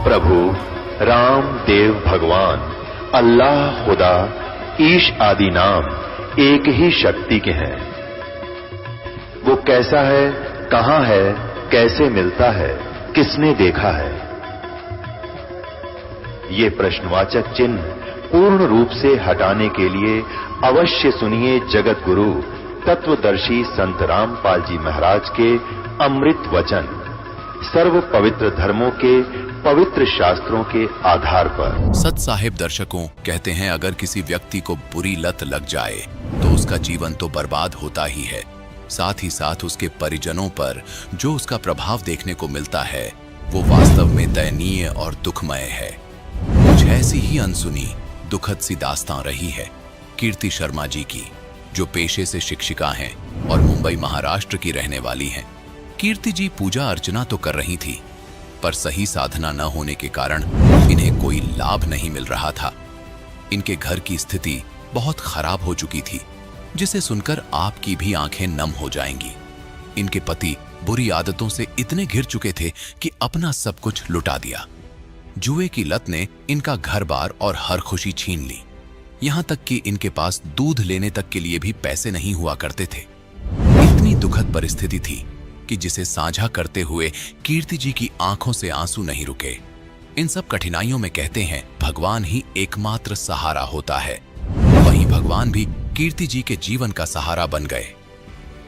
प्रभु राम देव भगवान अल्लाह खुदा ईश आदि नाम एक ही शक्ति के हैं। वो कैसा है, कहां है, कैसे मिलता है, किसने देखा है? ये प्रश्नवाचक चिन्ह पूर्ण रूप से हटाने के लिए अवश्य सुनिए जगत गुरु तत्वदर्शी संत रामपाल जी महाराज के अमृत वचन, सर्व पवित्र धर्मों के पवित्र शास्त्रों के आधार पर। सत साहिब दर्शकों कहते हैं, अगर किसी व्यक्ति को बुरी लत लग जाए तो उसका जीवन तो बर्बाद होता ही है, साथ ही साथ उसके परिजनों पर जो उसका प्रभाव देखने को मिलता है वो वास्तव में दयनीय और दुखमय है। कुछ ऐसी ही अनसुनी दुखद सी दास्तां रही है कीर्ति शर्मा जी की, जो पेशे से शिक्षिका हैं और मुंबई महाराष्ट्र की रहने वाली हैं। कीर्ति जी पूजा अर्चना तो कर रही थी, पर सही साधना न होने के कारण इन्हें कोई लाभ नहीं मिल रहा था। इनके घर की स्थिति बहुत खराब हो चुकी थी, जिसे सुनकर आपकी भी आंखें नम हो जाएंगी। इनके पति बुरी आदतों से इतने घिर चुके थे कि अपना सब कुछ लुटा दिया। जुए की लत ने इनका घर-बार और हर खुशी छीन ली, यहां तक कि इनके पास दूध लेने तक के लिए भी पैसे नहीं हुआ करते थे। इतनी दुखद परिस्थिति थी कि जिसे साझा करते हुए कीर्ति जी की आंखों से आंसू नहीं रुके। इन सब कठिनाइयों में कहते हैं भगवान ही एकमात्र सहारा होता है। वहीं भगवान भी कीर्ति जी के जीवन का सहारा बन गए।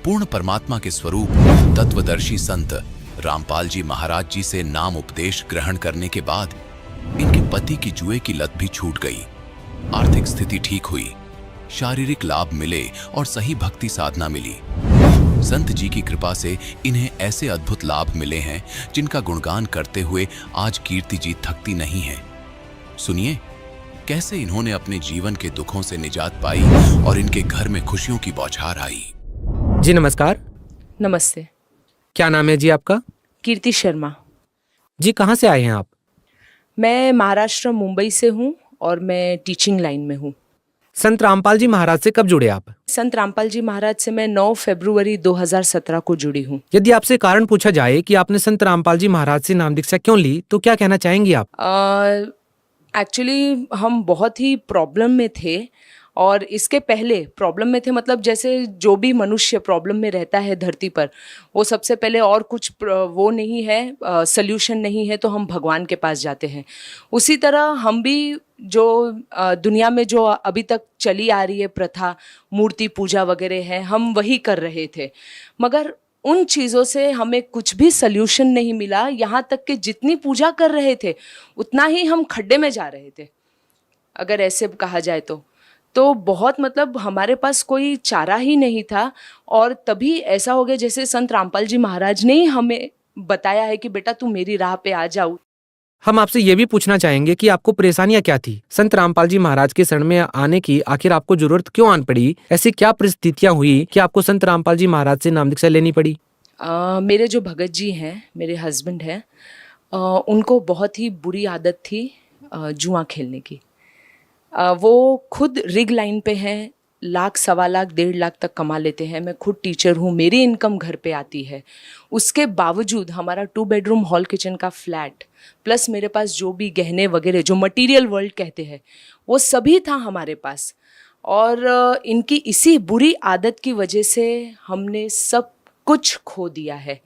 पूर्ण परमात्मा के स्वरूप तत्वदर्शी संत रामपाल जी महाराज जी से नाम उपदेश ग्रहण करने के बाद इनके पति की जुए की लत भी छूट गई। आर्थिक स्थिति ठीक हुई, शारीरिक लाभ मिले और सही भक्ति साधना मिली। संत जी की कृपा से इन्हें ऐसे अद्भुत लाभ मिले हैं जिनका गुणगान करते हुए आज कीर्ति जी थकती नहीं है। सुनिए कैसे इन्होंने अपने जीवन के दुखों से निजात पाई और इनके घर में खुशियों की बौछार आई। जी नमस्कार। नमस्ते। क्या नाम है जी आपका? कीर्ति शर्मा। जी कहाँ से आए हैं आप? मैं महाराष्ट्र मुंबई से हूँ और मैं टीचिंग लाइन में हूँ। संत रामपाल जी महाराज से कब जुड़े आप? संत रामपाल जी महाराज से मैं 9 फरवरी 2017 को जुड़ी हूँ। यदि आपसे कारण पूछा जाए कि आपने संत रामपाल जी महाराज से नाम दीक्षा क्यों ली तो क्या कहना चाहेंगी आप? एक्चुअली हम बहुत ही प्रॉब्लम में थे और इसके पहले प्रॉब्लम में थे, मतलब जैसे जो भी मनुष्य प्रॉब्लम में रहता है धरती पर, वो सबसे पहले और कुछ वो नहीं है, सल्यूशन नहीं है तो हम भगवान के पास जाते हैं। उसी तरह हम भी जो दुनिया में जो अभी तक चली आ रही है प्रथा, मूर्ति पूजा वगैरह है, हम वही कर रहे थे, मगर उन चीज़ों से हमें कुछ भी सल्यूशन नहीं मिला। यहाँ तक कि जितनी पूजा कर रहे थे उतना ही हम खड्डे में जा रहे थे, अगर ऐसे कहा जाए तो बहुत, मतलब हमारे पास कोई चारा ही नहीं था। और तभी ऐसा हो गया जैसे संत रामपाल जी महाराज ने ही हमें बताया है कि बेटा तू मेरी राह पे आ जाओ। हम आपसे ये भी पूछना चाहेंगे कि आपको परेशानियां क्या थी? संत रामपाल जी महाराज के शरण में आने की आखिर आपको जरूरत क्यों आन पड़ी? ऐसी क्या परिस्थितियां हुई कि आपको संत रामपाल जी महाराज से नाम दीक्षा लेनी पड़ी? मेरे जो भगत जी हैं, मेरे हस्बैंड हैं, उनको बहुत ही बुरी आदत थी जुआ खेलने की। वो खुद रिग लाइन पे हैं, लाख, सवा लाख, 1.5 लाख तक कमा लेते हैं। मैं खुद टीचर हूँ, मेरी इनकम घर पे आती है। उसके बावजूद हमारा 2 बेडरूम हॉल किचन का फ्लैट प्लस मेरे पास जो भी गहने वगैरह जो मटेरियल वर्ल्ड कहते हैं वो सभी था हमारे पास। और इनकी इसी बुरी आदत की वजह से हमने सब कुछ खो दिया है।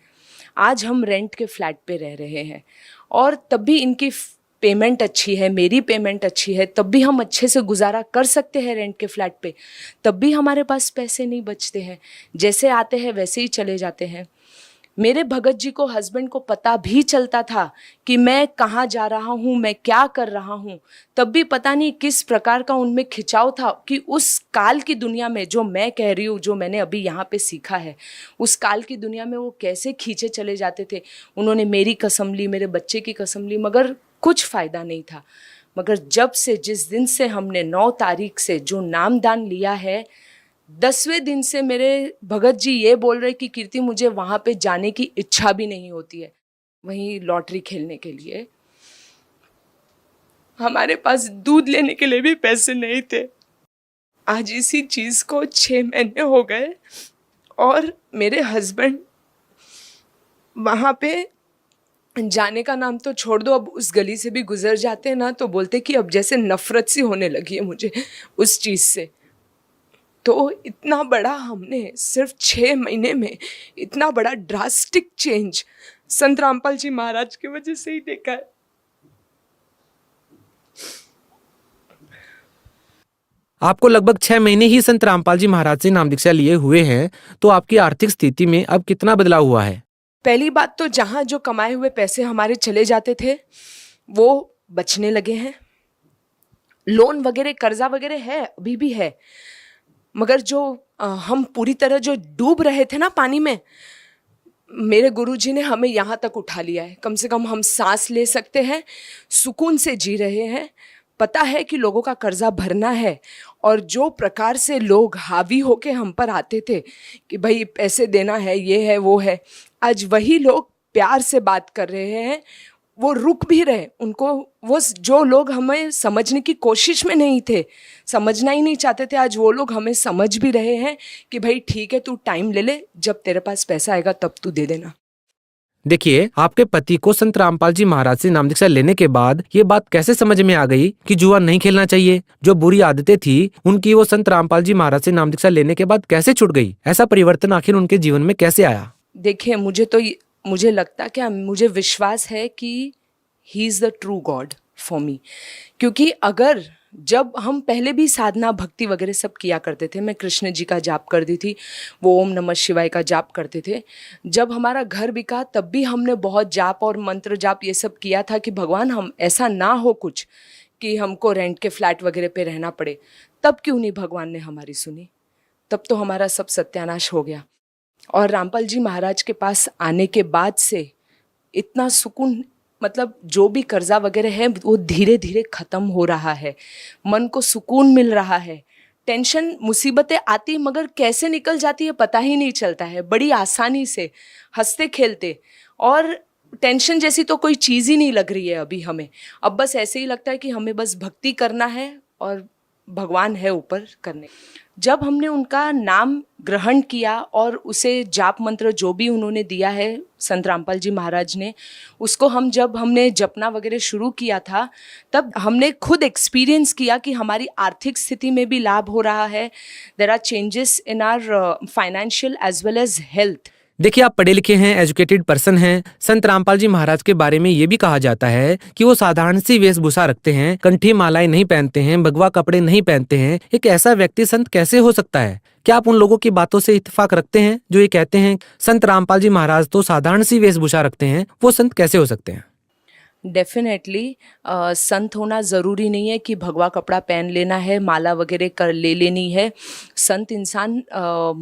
आज हम रेंट के फ्लैट पे रह रहे हैं और तब भी इनकी पेमेंट अच्छी है, मेरी पेमेंट अच्छी है, तब भी हम अच्छे से गुजारा कर सकते हैं रेंट के फ्लैट पे, तब भी हमारे पास पैसे नहीं बचते हैं। जैसे आते हैं वैसे ही चले जाते हैं। मेरे भगत जी को, हस्बैंड को पता भी चलता था कि मैं कहाँ जा रहा हूँ, मैं क्या कर रहा हूँ, तब भी पता नहीं किस प्रकार का उनमें खिंचाव था कि उस काल की दुनिया में, जो मैं कह रही हूँ, जो मैंने अभी यहाँ पे सीखा है, उस काल की दुनिया में वो कैसे खींचे चले जाते थे। उन्होंने मेरी कसम ली, मेरे बच्चे की कसम ली, मगर कुछ फ़ायदा नहीं था। मगर जब से, जिस दिन से हमने 9 तारीख से जो नामदान लिया है, 10वें दिन से मेरे भगत जी ये बोल रहे कि कीर्ति मुझे वहाँ पे जाने की इच्छा भी नहीं होती है, वहीं लॉटरी खेलने के लिए। हमारे पास दूध लेने के लिए भी पैसे नहीं थे। आज इसी चीज़ को 6 महीने हो गए और मेरे हस्बैंड वहाँ पे जाने का नाम तो छोड़ दो, अब उस गली से भी गुजर जाते हैं ना तो बोलते कि अब जैसे नफरत सी होने लगी है मुझे उस चीज़ से। तो इतना बड़ा हमने सिर्फ 6 महीने में इतना बड़ा ड्रास्टिक चेंज संत रामपाल जी महाराज की वजह से ही देखा है। आपको लगभग 6 महीने ही संत रामपाल जी महाराज से नाम दीक्षा लिए हुए हैं, तो आपकी आर्थिक स्थिति में अब कितना बदलाव हुआ है? पहली बात तो जहाँ जो कमाए हुए पैसे हमारे चले जाते थे वो बचने लगे हैं। लोन वगैरह कर्जा वगैरह है, अभी भी है, मगर जो हम पूरी तरह जो डूब रहे थे ना पानी में, मेरे गुरुजी ने हमें यहाँ तक उठा लिया है। कम से कम हम सांस ले सकते हैं, सुकून से जी रहे हैं। पता है कि लोगों का कर्जा भरना है, और जो प्रकार से लोग हावी होके हम पर आते थे कि भाई पैसे देना है, ये है वो है, आज वही लोग प्यार से बात कर रहे हैं। वो रुक भी रहे, उनको वो जो लोग हमें समझने की कोशिश में नहीं थे, समझना ही नहीं चाहते थे, आज वो लोग हमें समझ भी रहे हैं कि भाई ठीक है, तू टाइम ले ले, जब तेरे पास पैसा आएगा तब तू दे देना। देखिए, आपके पति को संत रामपाल जी महाराज से नाम दीक्षा लेने के बाद ये बात कैसे समझ में आ गई कि जुआ नहीं खेलना चाहिए? जो बुरी आदतें थी उनकी वो संत रामपाल जी महाराज से नाम दीक्षा लेने के बाद कैसे छूट गई? ऐसा परिवर्तन आखिर उनके जीवन में कैसे आया? देखिए, मुझे लगता क्या, मुझे विश्वास है कि he is the true God for me. क्योंकि अगर जब हम पहले भी साधना भक्ति वगैरह सब किया करते थे, मैं कृष्ण जी का जाप करती थी, वो ओम नमः शिवाय का जाप करते थे। जब हमारा घर बिका तब भी हमने बहुत जाप और मंत्र जाप ये सब किया था कि भगवान हम ऐसा ना हो कुछ कि हमको रेंट के फ्लैट वगैरह पे रहना पड़े। तब क्यों नहीं भगवान ने हमारी सुनी? तब तो हमारा सब सत्यानाश हो गया। और रामपाल जी महाराज के पास आने के बाद से इतना सुकून, मतलब जो भी कर्जा वगैरह है वो धीरे धीरे ख़त्म हो रहा है, मन को सुकून मिल रहा है। टेंशन मुसीबतें आती मगर कैसे निकल जाती है पता ही नहीं चलता है, बड़ी आसानी से हंसते खेलते। और टेंशन जैसी तो कोई चीज़ ही नहीं लग रही है अभी हमें। अब बस ऐसे ही लगता है कि हमें बस भक्ति करना है और भगवान है ऊपर करने। जब हमने उनका नाम ग्रहण किया और उसे जाप मंत्र जो भी उन्होंने दिया है संत रामपाल जी महाराज ने, उसको जब हमने जपना वगैरह शुरू किया था, तब हमने खुद एक्सपीरियंस किया कि हमारी आर्थिक स्थिति में भी लाभ हो रहा है। There are changes in our financial as well as health. देखिए, आप पढ़े लिखे हैं, एजुकेटेड पर्सन हैं। संत रामपाल जी महाराज के बारे में ये भी कहा जाता है कि वो साधारण सी वेशभूषा रखते हैं, कंठी मालाएं नहीं पहनते हैं, भगवा कपड़े नहीं पहनते हैं। एक ऐसा व्यक्ति संत कैसे हो सकता है? क्या आप उन लोगों की बातों से इत्तेफाक रखते हैं जो ये कहते हैं संत रामपाल जी महाराज तो साधारण सी वेशभूषा रखते हैं, वो संत कैसे हो सकते हैं? डेफिनेटली संत होना ज़रूरी नहीं है कि भगवा कपड़ा पहन लेना है, माला वगैरह कर ले लेनी है। संत इंसान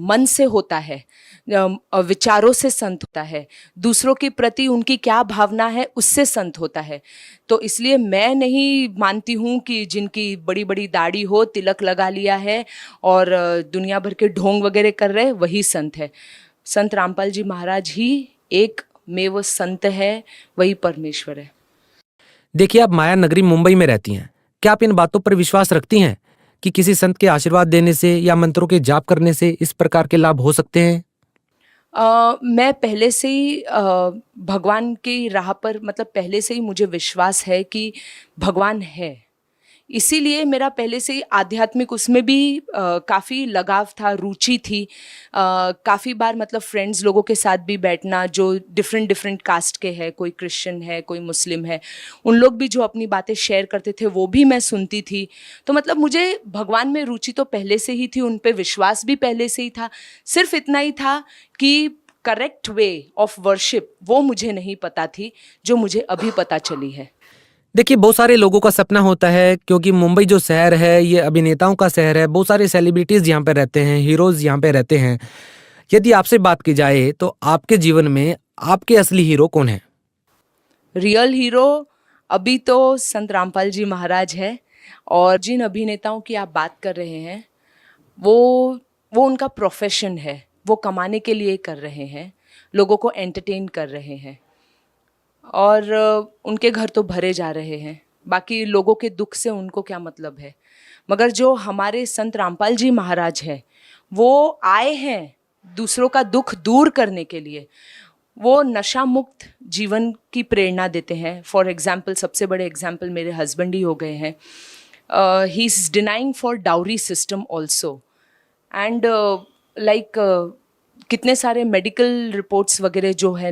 मन से होता है, विचारों से संत होता है, दूसरों के प्रति उनकी क्या भावना है उससे संत होता है। तो इसलिए मैं नहीं मानती हूँ कि जिनकी बड़ी बड़ी दाढ़ी हो, तिलक लगा लिया है और दुनिया भर के ढोंग वगैरह कर रहे वही संत है। संत रामपाल जी महाराज ही एक में वो संत है, वही परमेश्वर है। देखिए, आप माया नगरी मुंबई में रहती हैं। क्या आप इन बातों पर विश्वास रखती हैं कि किसी संत के आशीर्वाद देने से या मंत्रों के जाप करने से इस प्रकार के लाभ हो सकते हैं? मैं पहले से ही भगवान की राह पर, मतलब पहले से ही मुझे विश्वास है कि भगवान है। इसीलिए मेरा पहले से ही आध्यात्मिक उसमें भी काफ़ी लगाव था, रुचि थी। काफ़ी बार मतलब फ्रेंड्स लोगों के साथ भी बैठना जो डिफरेंट कास्ट के हैं, कोई क्रिश्चियन है, कोई मुस्लिम है, उन लोग भी जो अपनी बातें शेयर करते थे वो भी मैं सुनती थी। तो मतलब मुझे भगवान में रुचि तो पहले से ही थी, उन पे विश्वास भी पहले से ही था। सिर्फ इतना ही था कि करेक्ट वे ऑफ वर्शिप वो मुझे नहीं पता थी, जो मुझे अभी पता चली है। देखिए, बहुत सारे लोगों का सपना होता है, क्योंकि मुंबई जो शहर है ये अभिनेताओं का शहर है। बहुत सारे सेलिब्रिटीज यहाँ पे रहते हैं, हीरोज यहाँ पे रहते हैं। यदि आपसे बात की जाए तो आपके जीवन में आपके असली हीरो कौन है? रियल हीरो अभी तो संत रामपाल जी महाराज है। और जिन अभिनेताओं की आप बात कर रहे हैं वो उनका प्रोफेशन है, वो कमाने के लिए कर रहे हैं, लोगों को एंटरटेन कर रहे हैं और उनके घर तो भरे जा रहे हैं। बाकी लोगों के दुख से उनको क्या मतलब है। मगर जो हमारे संत रामपाल जी महाराज हैं वो आए हैं दूसरों का दुख दूर करने के लिए। वो नशा मुक्त जीवन की प्रेरणा देते हैं। फॉर एग्जाम्पल, सबसे बड़े एग्जाम्पल मेरे हस्बैंड ही हो गए हैं। He is denying for dowry system also and like कितने सारे मेडिकल रिपोर्ट्स वगैरह जो है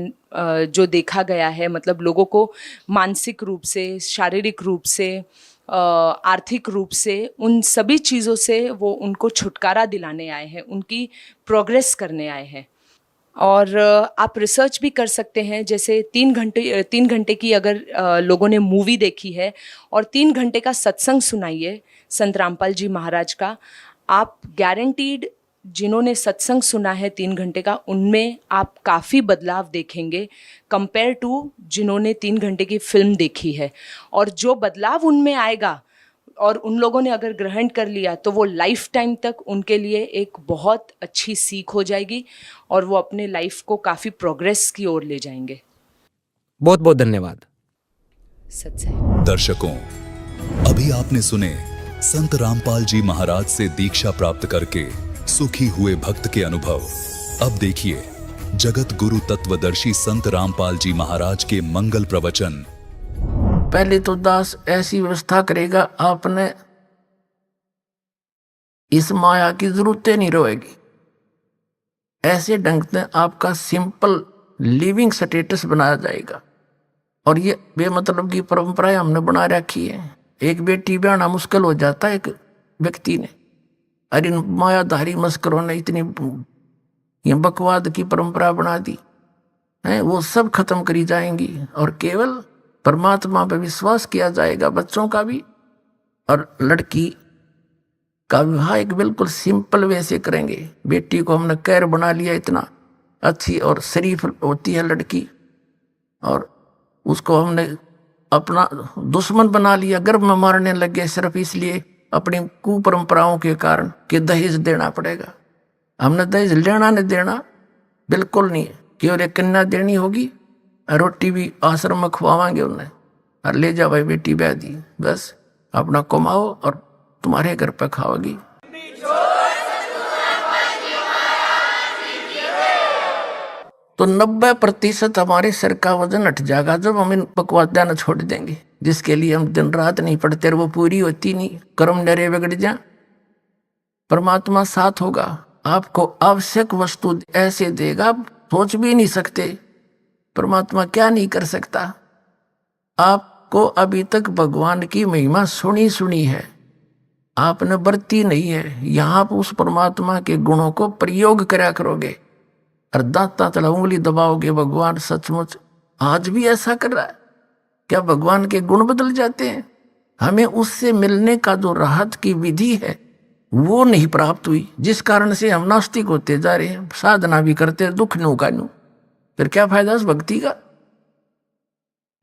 जो देखा गया है, मतलब लोगों को मानसिक रूप से, शारीरिक रूप से, आर्थिक रूप से, उन सभी चीज़ों से वो उनको छुटकारा दिलाने आए हैं, उनकी प्रोग्रेस करने आए हैं। और आप रिसर्च भी कर सकते हैं। जैसे 3 घंटे की अगर लोगों ने मूवी देखी है और 3 घंटे का सत्संग सुनाइए संत रामपाल जी महाराज का, आप गारंटीड, जिन्होंने सत्संग सुना है 3 घंटे का, उनमें आप काफ़ी बदलाव देखेंगे कंपेयर टू जिन्होंने 3 घंटे की फिल्म देखी है। और जो बदलाव उनमें आएगा और उन लोगों ने अगर ग्रहण कर लिया तो वो लाइफ टाइम तक उनके लिए एक बहुत अच्छी सीख हो जाएगी और वो अपने लाइफ को काफ़ी प्रोग्रेस की ओर ले जाएंगे। बहुत बहुत धन्यवाद। सच है। दर्शकों, अभी आपने सुने संत रामपाल जी महाराज से दीक्षा प्राप्त करके सुखी हुए भक्त के अनुभव। अब देखिए जगत गुरु तत्वदर्शी संत रामपाल जी महाराज के मंगल प्रवचन। पहले तो दास ऐसी व्यवस्था करेगा, आपने इस माया की जरूरतें नहीं रहेगी। ऐसे ढंग से आपका सिंपल लिविंग स्टेटस बनाया जाएगा। और ये बेमतलब की परंपराएं हमने बना रखी है। एक बेटी ब्याहना मुश्किल हो जाता है एक व्यक्ति ने, अरे मायाधारी मस्करों ने इतनी ये बकवाद की परंपरा बना दी है, वो सब खत्म करी जाएंगी और केवल परमात्मा पर विश्वास किया जाएगा। बच्चों का भी और लड़की का विवाह एक बिल्कुल सिंपल वे से करेंगे। बेटी को हमने कैर बना लिया, इतना अच्छी और शरीफ होती है लड़की, और उसको हमने अपना दुश्मन बना लिया, गर्भ में मारने लगे सिर्फ इसलिए अपनी कुपरंपराओं के कारण कि दहेज देना पड़ेगा। हमने दहेज लेना नहीं देना बिल्कुल नहीं, केवल एक कन्या देनी होगी, रोटी भी आश्रम में खुआवाएंगे उन्हें, और ले जा भाई बेटी ब्याह दी, बस अपना कमाओ और तुम्हारे घर पर खाओगी। तो 90% हमारे सिर का वजन हट जाएगा जब हम इन बकवादियां न छोड़ देंगे, जिसके लिए हम दिन रात नहीं पढ़ते, वो पूरी होती नहीं, कर्म नरे बिगड़ जा। परमात्मा साथ होगा, आपको आवश्यक वस्तु ऐसे देगा आप सोच भी नहीं सकते। परमात्मा क्या नहीं कर सकता। आपको अभी तक भगवान की महिमा सुनी है, आपने बरती नहीं है। यहाँ आप उस परमात्मा के गुणों को प्रयोग करा करोगे और दांता तला उंगली दबाओगे, भगवान सचमुच आज भी ऐसा कर रहा है। क्या भगवान के गुण बदल जाते हैं? हमें उससे मिलने का जो राहत की विधि है वो नहीं प्राप्त हुई, जिस कारण से हम नास्तिक होते जा रहे हैं, साधना भी करते हैं, दुख नो का नो, फिर क्या फायदा उस भक्ति का।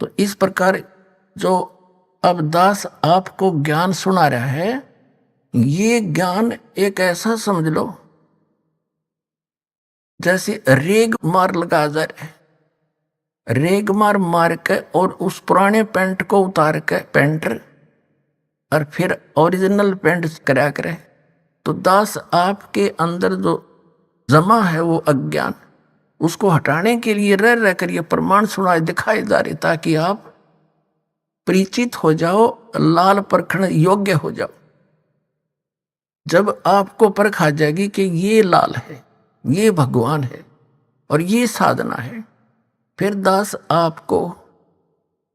तो इस प्रकार जो अब दास आपको ज्ञान सुना रहा है, ये ज्ञान एक ऐसा समझ लो जैसे रेग मार लगा जा रहा है, रेग मार के और उस पुराने पेंट को उतार के पेंटर और फिर ओरिजिनल पेंट करा करे। तो दास आपके अंदर जो जमा है वो अज्ञान, उसको हटाने के लिए रह कर ये प्रमाण सुनाए दिखाए जा रहे, ताकि आप परिचित हो जाओ, लाल परखण योग्य हो जाओ। जब आपको परख आ जाएगी कि ये लाल है, ये भगवान है और ये साधना है, फिर दास आपको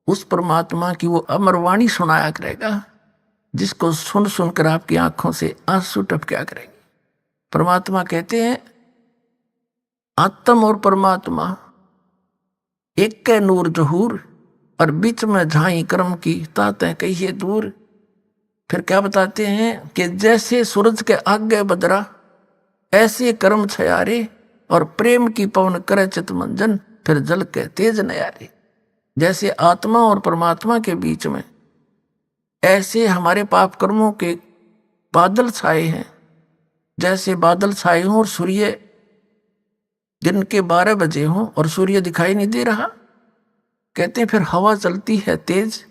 उस परमात्मा की वो अमरवाणी सुनाया करेगा, जिसको सुन सुनकर आपकी आंखों से आंसू टपका करेंगे। परमात्मा कहते हैं आत्म और परमात्मा एक के नूर जहूर, और बीच में झाई कर्म की ताते कहिए दूर। फिर क्या बताते हैं कि जैसे सूरज के आगे बदरा, ऐसे कर्म छयारे, और प्रेम की पवन करे चित मंजन, फिर जल के तेज नयारे। जैसे आत्मा और परमात्मा के बीच में ऐसे हमारे पाप कर्मों के बादल छाए हैं। जैसे बादल छाए हों और सूर्य दिन के 12 बजे हों और सूर्य दिखाई नहीं दे रहा, कहते हैं फिर हवा चलती है तेज,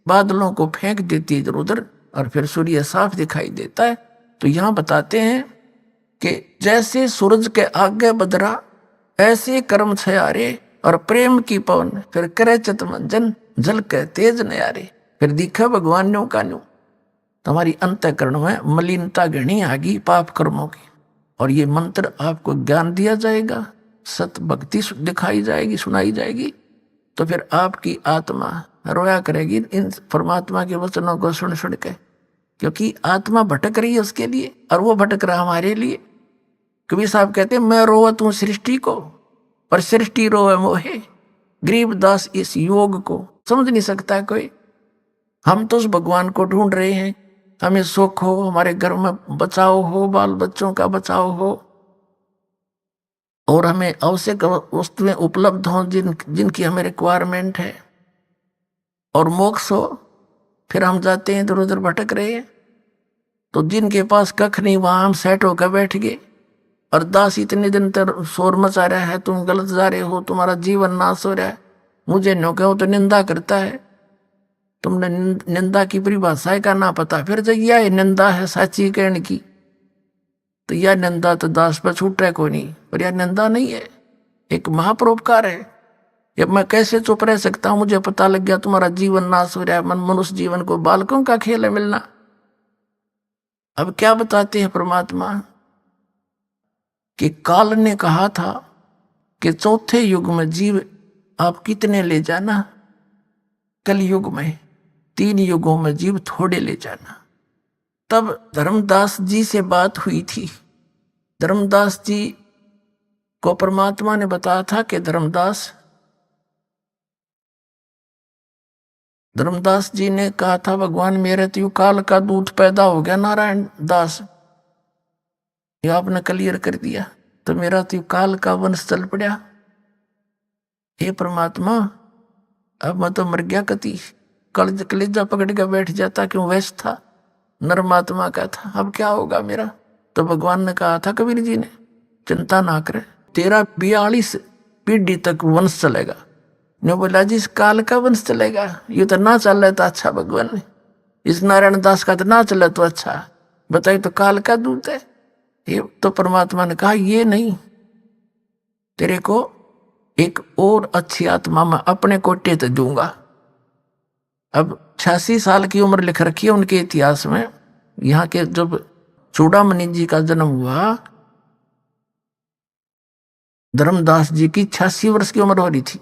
बादलों को फेंक देती है इधर उधर, और फिर सूर्य साफ दिखाई देता है। तो यहाँ बताते हैं कि जैसे सूरज के आगे बदरा, ऐसे कर्म छयारे, और प्रेम की पवन फिर करे चित मंजन जल के तेज नयारे। फिर दिखा भगवान न्यू का न्यू तुम्हारी अंतःकरण में मलिनता घनी आगी पाप कर्मों की। और ये मंत्र आपको ज्ञान दिया जाएगा, सत भक्ति दिखाई जाएगी, सुनाई जाएगी। तो फिर आपकी आत्मा रोया करेगी इन परमात्मा के वचनों को सुन सुन के, क्योंकि आत्मा भटक रही है उसके लिए और वो भटक रहा हमारे लिए। कबीर साहब कहते हैं मैं रोवत हूं सृष्टि को पर सृष्टि रोवे मोहे। गरीबदास इस योग को समझ नहीं सकता कोई। हम तो उस भगवान को ढूंढ रहे हैं, हमें सुख हो, हमारे घर में बचाव हो, बाल बच्चों का बचाव हो और हमें आवश्यक वस्तुएं उपलब्ध हों जिनकी हमें रिक्वायरमेंट है और मोक्ष हो। फिर हम जाते हैं इधर उधर भटक रहे हैं। तो जिनके पास कख नहीं वहां हम सेट होकर बैठ गए और दास इतने दिन तक शोर मचा रहा है, तुम गलत जा रहे हो, तुम्हारा जीवन नाश हो रहा है। मुझे नो कहो तो निंदा करता है, तुमने निंदा की परिभाषा का ना पता। फिर जब यह निंदा है साची कहने की तो यह निंदा तो दास पर छूट रहा कोई नहीं, पर यह निंदा नहीं है, एक महापरोपकार है। अब मैं कैसे चुप रह सकता हूं? मुझे पता लग गया तुम्हारा जीवन नाश हो रहा है, मनुष्य जीवन को बालकों का खेल है मिलना। अब क्या बताते हैं परमात्मा कि काल ने कहा था कि चौथे युग में जीव आप कितने ले जाना, कल युग में 3 युगों में जीव थोड़े ले जाना। तब धर्मदास जी से बात हुई थी। धर्मदास जी को परमात्मा ने बताया था कि धर्मदास जी ने कहा था भगवान मेरे तो काल का दूत पैदा हो गया नारायण दास, ये आपने क्लियर कर दिया, तो मेरा तो काल का वंश चल पड़ा। हे परमात्मा अब मैं तो मर गया कति, कलेजा पकड़ के बैठ जाता, क्यों वैस था नरमात्मा का था, अब क्या होगा मेरा। तो भगवान ने कहा था कबीर जी ने चिंता ना करे, तेरा 42 पीढ़ी तक वंश चलेगा। ने बोला जी इस काल का वंश चलेगा, ये तो ना चल रहा था अच्छा भगवान ने, इस नारायण दास का तो ना चला तो अच्छा, बताइए तो काल का दूत है ये। तो परमात्मा ने कहा ये नहीं, तेरे को एक और अच्छी आत्मा में अपने कोटे तो दूंगा। अब 86 साल की उम्र लिख रखी है उनके इतिहास में। यहाँ के जब चूड़ामणि जी का जन्म हुआ, धर्मदास जी की 86 वर्ष की उम्र हो रही थी।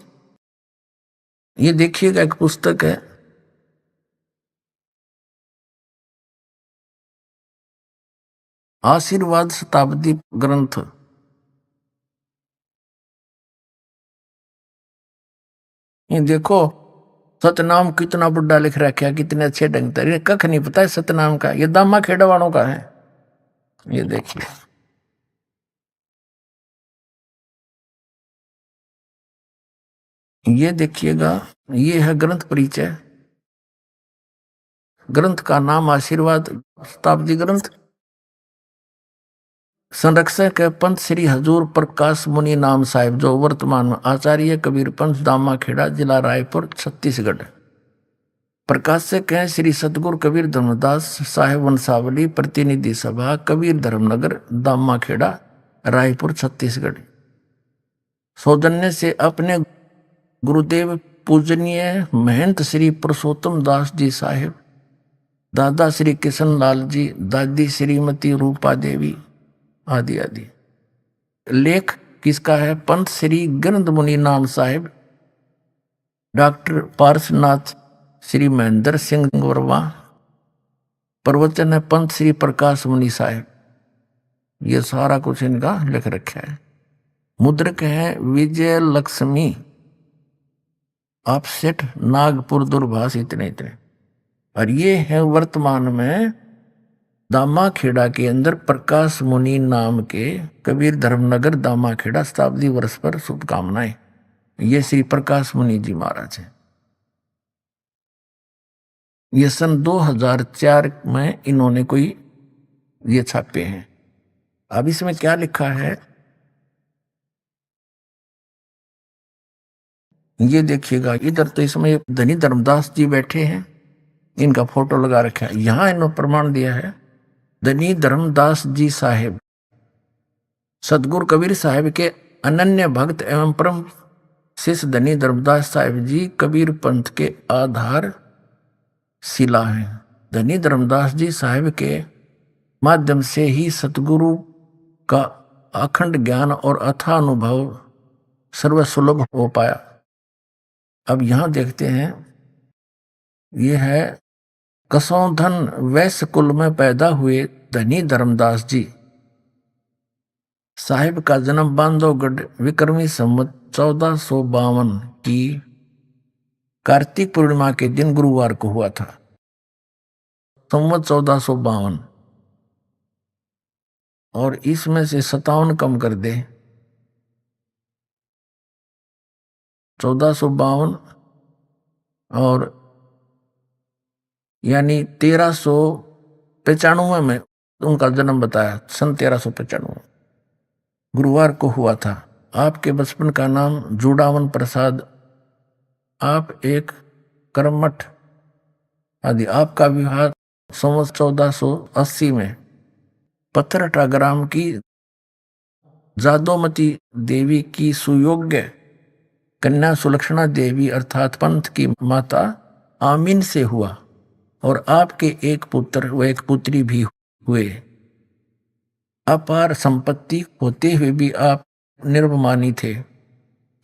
ये देखिएगा एक पुस्तक है, आशीर्वाद शताब्दी ग्रंथ। ये देखो सतनाम कितना बुढ़ा लिख रखा है, कितने अच्छे ढंग से, कख नहीं पता है सतनाम का, ये दामा खेड़ा वालों का है। ये देखिए ये देखिएगा, ये है ग्रंथ परिचय। ग्रंथ का नाम आशीर्वाद शताब्दी ग्रंथ। संरक्षक है पंत श्री हजूर प्रकाश मुनि नाम साहिब, जो वर्तमान में आचार्य कबीर पंथ दामा खेड़ा जिला रायपुर छत्तीसगढ़। प्रकाशक है श्री सतगुरु कबीर धर्मदास साहेब वंशावली, प्रतिनिधि सभा कबीर धर्मनगर दामा खेड़ा रायपुर छत्तीसगढ़। सौजन्य से अपने गुरुदेव पूजनीय महंत श्री पुरुषोत्तम दास जी साहेब, दादा श्री किशन लाल जी, दादी श्रीमती रूपा देवी आदि आदि। लेख किसका है? पंत श्री गंध मुनि नाम साहेब, डॉक्टर पार्शनाथ श्री महेंद्र सिंह वर्मा। प्रवचन है पंत श्री प्रकाश मुनि साहेब। ये सारा कुछ इनका लिख रखा है। मुद्रक है विजय लक्ष्मी ऑफसेट नागपुर दूरभाष, इतने इतने। और ये है वर्तमान में दामा खेड़ा के अंदर प्रकाश मुनि नाम के कबीर धर्मनगर दामा खेड़ा शताब्दी वर्ष पर शुभकामनाएं। ये श्री प्रकाश मुनि जी महाराज हैं। ये सन 2004 में इन्होंने कोई ये छापे हैं। अब इसमें क्या लिखा है ये देखिएगा। इधर तो इसमें धनी धर्मदास जी बैठे हैं, इनका फोटो लगा रखा है। यहां इन्होंने प्रमाण दिया है धनी धर्मदास जी साहेब सतगुरु कबीर साहेब के अनन्य भक्त एवं परम शिष्य धनी धर्मदास साहिब जी कबीर पंथ के आधार शिला हैं। धनी धर्मदास जी साहिब के माध्यम से ही सतगुरु का अखंड ज्ञान और अथाह अनुभव सर्वसुलभ हो पाया। अब यहां देखते हैं, ये है कसौधन वैश्य कुल में पैदा हुए धनी धर्मदास जी साहिब का जन्म बांधवगढ़ विक्रमी संवत 1452 की कार्तिक पूर्णिमा के दिन गुरुवार को हुआ था। संवत 1452 और इसमें से 57 कम कर दे, 1452 और यानी 1395 में उनका जन्म बताया। सन 1395 गुरुवार को हुआ था। आपके बचपन का नाम जुड़ावन प्रसाद, आप एक कर्मठ आदि। आपका विवाह संवत 1480 में पत्थरटा ग्राम की जादोमती देवी की सुयोग्य कन्या सुलक्षणा देवी अर्थात पंथ की माता आमीन से हुआ और आपके एक पुत्र व एक पुत्री भी हुए। अपार संपत्ति होते हुए भी आप निर्भमानी थे।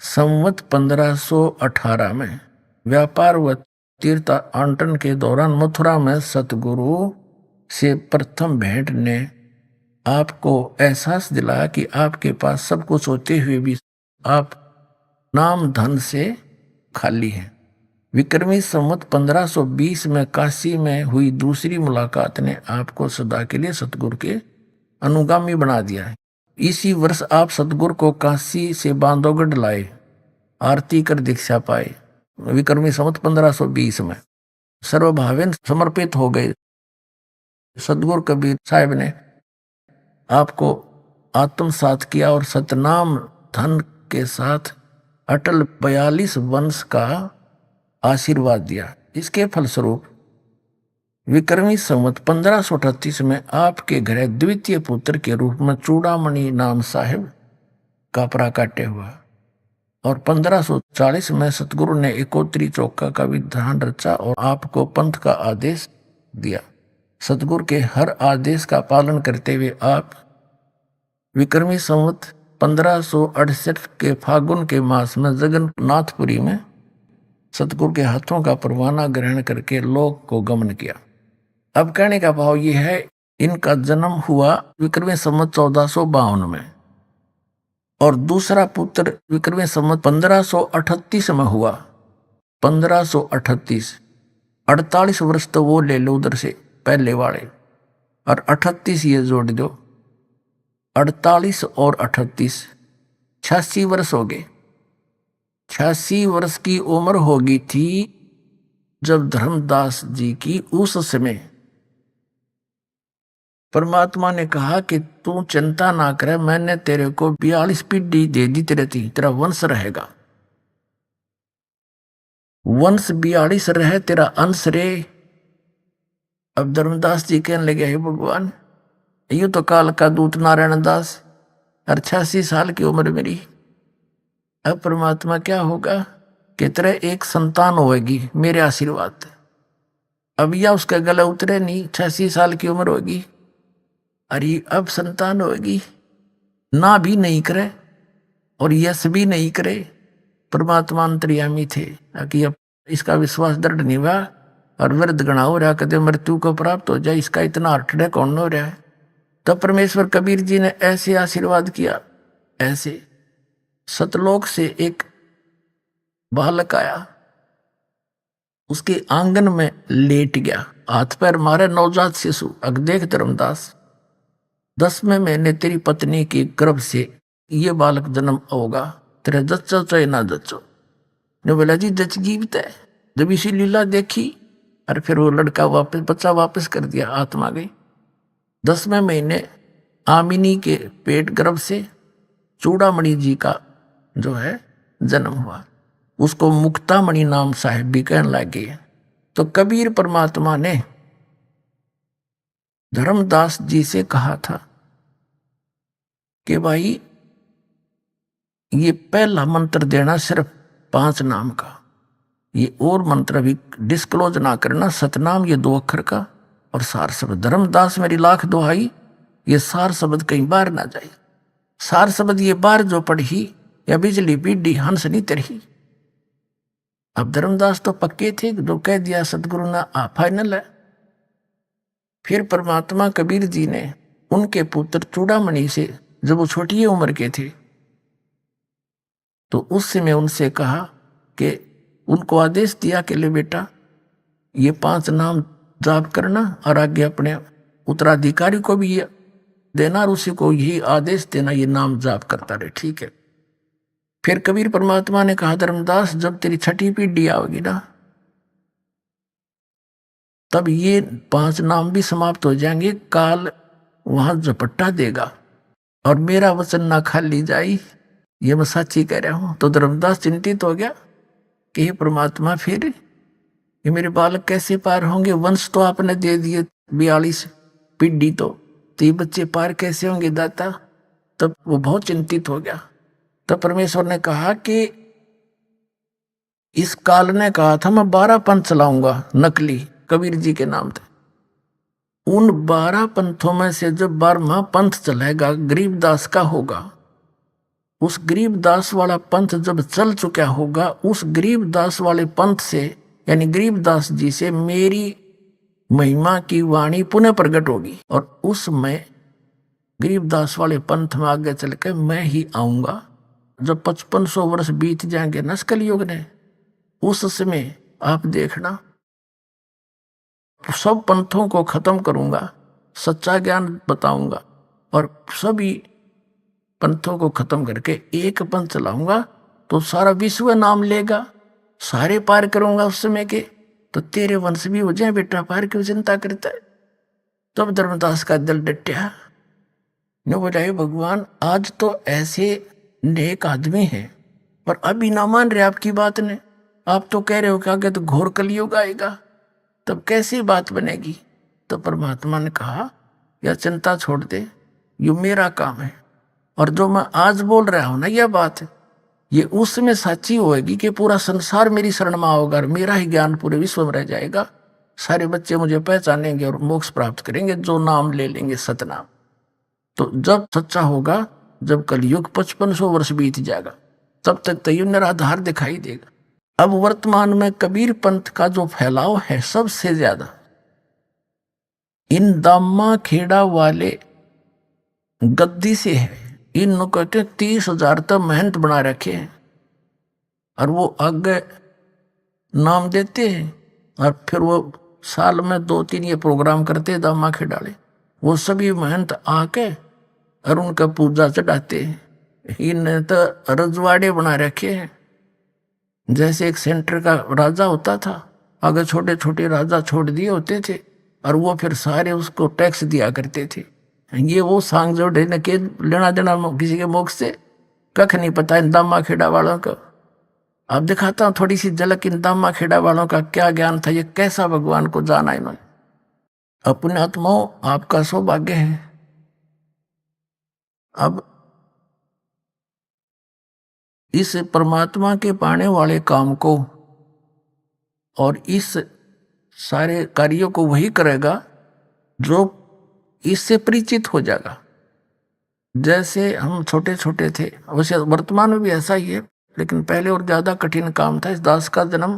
संवत 1518 में व्यापार व तीर्थाटन के दौरान मथुरा में सतगुरु से प्रथम भेंट ने आपको एहसास दिलाया कि आपके पास सब कुछ होते हुए भी आप नाम धन से खाली हैं। विक्रमी संवत 1520 में काशी में हुई दूसरी मुलाकात ने आपको सदा के लिए सतगुरु के अनुगामी बना दिया है। इसी वर्ष आप सतगुरु को काशी से बांधवगढ़ लाए, आरती कर दीक्षा पाए। विक्रमी संवत 1520 में सर्वभावेन समर्पित हो गए। सतगुरु कबीर साहिब ने आपको आत्मसात किया और सतनाम धन के साथ अटल 42 वंश का आशीर्वाद दिया। इसके फलस्वरूप विक्रमी संवत 1538 में आपके घर द्वितीय पुत्र के रूप में चूड़ामणि नाम साहिब का प्राकट्य हुआ और 1540 में सतगुरु ने एकोत्री चौका का विधान रचा और आपको पंथ का आदेश दिया। सतगुरु के हर आदेश का पालन करते हुए आप विक्रमी संवत 1568 के फागुन के मास में जगन्नाथपुरी में सतगुरु के हाथों का परवाना ग्रहण करके लोक को गमन किया। अब कहने का भाव यह है, इनका जन्म हुआ विक्रमी संवत 1452 में और दूसरा पुत्र विक्रमी संवत 1538 में हुआ। 1538 48 वर्ष तो वो ले लो उधर से पहले वाले और 38 ये जोड़ दो, 48 और 38 86 वर्ष हो गए। 86 वर्ष की उम्र होगी थी जब धर्मदास जी की उस समय परमात्मा ने कहा कि तू चिंता ना करे, मैंने तेरे को 42 पीढ़ी दे दी, तेरा वंश रहेगा। वंश 42 रहे, तेरा अंश रे। अब धर्मदास जी कहने लगे, हे भगवान, यूं तो काल का दूत नारायण दास और 86 साल की उम्र मेरी। अब परमात्मा क्या होगा कि तेरे एक संतान होगी मेरे आशीर्वाद। अब या उसके गले उतरे नहीं, 86 साल की उम्र होगी, अरे अब संतान होगी, ना भी नहीं करे और यश भी नहीं करे। परमात्मा अंतर्यामी थे कि अब इसका विश्वास दृढ़ नहीं हुआ और वृद्ध गणा हो रहा, कदे मृत्यु को प्राप्त हो जाए, इसका इतना अटड़े कौन हो रहा है। तब परमेश्वर कबीर जी ने ऐसे आशीर्वाद किया। ऐसे सतलोक से एक बालक आया, उसके आंगन में लेट गया, हाथ पैर मारे, नवजात शिशु। अग देख धर्मदास, 10वें महीने तेरी पत्नी के गर्भ से ये बालक जन्म होगा, तेरे जच्चो चाहे ना जच्चो। ने बोला जी जच जीवित है। जब इसी लीला देखी और फिर वो लड़का वापस, बच्चा वापस कर दिया, आत्मा गई। 10वें महीने आमिनी के पेट गर्भ से चूड़ामणि जी का जो है जन्म हुआ। उसको मुक्तामणि नाम साहिब भी कहने लगे। तो कबीर परमात्मा ने धर्मदास जी से कहा था कि भाई ये पहला मंत्र देना सिर्फ 5 नाम का। ये और मंत्र अभी डिस्क्लोज ना करना। सतनाम ये 2 अक्षर का, और सार शब्द। धर्मदास मेरी लाख दुहाई, ये सार शब्द कहीं बाहर ना जाए। सार शब्द ये बार जो पढ़ी, या बिजली पीडी हंस नहीं तरही। अब धर्मदास तो पक्के थे, जो कह दिया सदगुरु ने फाइनल है। फिर परमात्मा कबीर जी ने उनके पुत्र चूड़ामणि से, जब वो छोटी उम्र के थे, तो उस समय उनसे कहा कि उनको आदेश दिया कि ले बेटा ये 5 नाम जाप करना, और आगे अपने उत्तराधिकारी को भी ये देना, और उसी को यही आदेश देना, ये नाम जाप करता रहे। ठीक है। फिर कबीर परमात्मा ने कहा, धर्मदास जब तेरी 6ठी पीढ़ी आओगी ना, तब ये 5 नाम भी समाप्त हो जाएंगे। काल वहां झपट्टा देगा और मेरा वचन ना खाली जाई, ये मैं सच्ची कह रहा हूं। तो धर्मदास चिंतित हो गया कि हे परमात्मा, फिर ये मेरे बालक कैसे पार होंगे? वंश तो आपने दे दिए 42 पीढ़ी, तो ये बच्चे पार कैसे होंगे दाता? तब वो बहुत चिंतित हो गया। तब परमेश्वर ने कहा कि इस काल ने कहा था मैं 12 पंथ चलाऊंगा नकली कबीर जी के नाम थे। उन 12 पंथों में से जब 12वां पंथ चलेगा गरीबदास का होगा। उस गरीबदास वाला पंथ जब चल चुका होगा, उस गरीबदास वाले पंथ से यानी गरीबदास जी से मेरी महिमा की वाणी पुनः प्रकट होगी, और उसमें गरीबदास वाले पंथ में आगे चल के मैं ही आऊंगा। जब 5500 वर्ष बीत जाएंगे न कलयुग ने, उस समय आप देखना सब पंथों को खत्म करूंगा, सच्चा ज्ञान बताऊंगा, और सभी पंथों को खत्म करके एक पंथ चलाऊंगा, तो सारा विश्व नाम लेगा, सारे पार करूंगा उस समय के। तो तेरे वंश भी हो जाए बेटा, पार क्यों चिंता करता है? तब धर्मदास का दिल डटया, ने बोला भगवान आज तो ऐसे नेक आदमी हैं, पर अभी ना मान रहे आपकी बात ने। आप तो कह रहे हो कि आगे तो घोर कलयुग आएगा, तब कैसी बात बनेगी? तो परमात्मा ने कहा यह चिंता छोड़ दे, ये मेरा काम है, और जो मैं आज बोल रहा हूं ना यह बात, ये उस समय सच्ची होएगी कि पूरा संसार मेरी शरण में होगा, और मेरा ही ज्ञान पूरे विश्व में रह जाएगा। सारे बच्चे मुझे पहचानेंगे और मोक्ष प्राप्त करेंगे, जो नाम ले लेंगे सतनाम। तो जब सच्चा होगा, जब कलयुग 5500 वर्ष बीत जाएगा, तब तक तो ये निराधार दिखाई देगा। अब वर्तमान में कबीर पंथ का जो फैलाव है सबसे ज्यादा इन दामा खेड़ा वाले गद्दी से है। इन कहते 30,000 तक मेहनत बना रखे हैं, और वो आगे नाम देते हैं, और फिर वो साल में 2-3 ये प्रोग्राम करते हैं दामा खेड़ाले। वो सभी मेहनत आके और उनका पूजा चढ़ाते हैं। इन्हें तो रजवाड़े बना रखे हैं, जैसे एक सेंटर का राजा होता था, अगर छोटे छोटे राजा छोड़ दिए होते थे, और वो फिर सारे उसको टैक्स दिया करते थे। ये वो सांग जोड़े न के लेना देना किसी के मुख से कख नहीं पता इन दामा खेड़ा वालों का। अब दिखाता हूँ थोड़ी सी झलक इन दामा खेड़ा वालों का क्या ज्ञान था, ये कैसा भगवान को जाना इन्होंने। अपने आत्माओं आपका सौभाग्य है। अब इस परमात्मा के पाने वाले काम को और इस सारे कार्यों को वही करेगा जो इससे परिचित हो जाएगा। जैसे हम छोटे छोटे थे, वैसे वर्तमान में भी ऐसा ही है, लेकिन पहले और ज्यादा कठिन काम था। इस दास का जन्म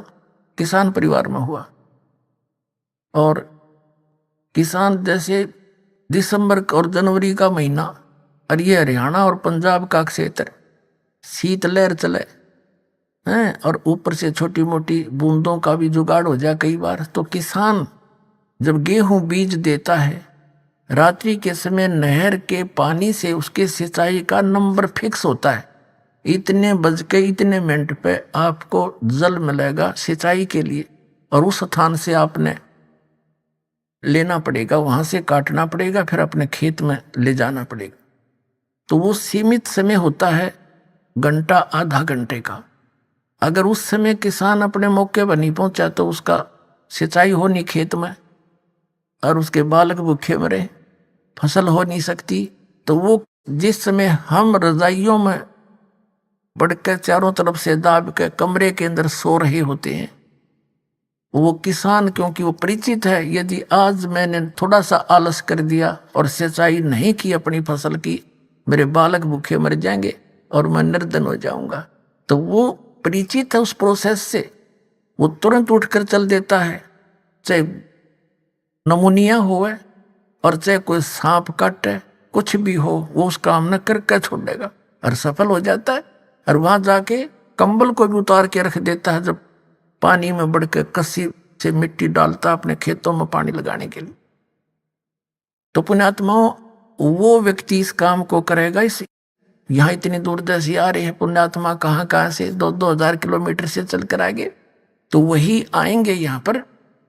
किसान परिवार में हुआ, और किसान जैसे दिसंबर और जनवरी का महीना, और ये हरियाणा और पंजाब का क्षेत्र, शीत लहर चले हैं, और ऊपर से छोटी मोटी बूंदों का भी जुगाड़ हो जाए कई बार। तो किसान जब गेहूं बीज देता है, रात्रि के समय नहर के पानी से उसके सिंचाई का नंबर फिक्स होता है। इतने बज के इतने मिनट पे आपको जल मिलेगा सिंचाई के लिए, और उस स्थान से आपने लेना पड़ेगा, वहां से काटना पड़ेगा, फिर अपने खेत में ले जाना पड़ेगा। तो वो सीमित समय होता है, घंटा आधा घंटे का। अगर उस समय किसान अपने मौके पर नहीं पहुंचा तो उसका सिंचाई हो नहीं खेत में, और उसके बालक भूखे मरे, फसल हो नहीं सकती। तो वो जिस समय हम रजाइयों में बढ़कर चारों तरफ से दाब के कमरे के अंदर सो रहे होते हैं। वो किसान क्योंकि वो परिचित है, यदि आज मैंने थोड़ा सा आलस कर दिया और सिंचाई नहीं की अपनी फसल की, मेरे बालक भूखे मर जाएंगे और मैं निर्धन हो जाऊंगा। तो वो परिचित है उस प्रोसेस से, वो तुरंत उठकर चल देता है, चाहे नमूनिया हो और चाहे कोई सांप काटे, कुछ भी हो, वो उस काम न करके छोड़ेगा और सफल हो जाता है। और वहां जाके कंबल को भी उतार के रख देता है, जब पानी में बढ़ के कस्सी से मिट्टी डालता अपने खेतों में पानी लगाने के लिए। तो पुण्यात्माओं, वो व्यक्ति इस काम को करेगा। इस यहाँ इतनी दूरदर्शी आ रही है पुण्यात्मा, कहाँ कहाँ से 2-2 हजार किलोमीटर से चल कर आगे, तो वही आएंगे यहाँ पर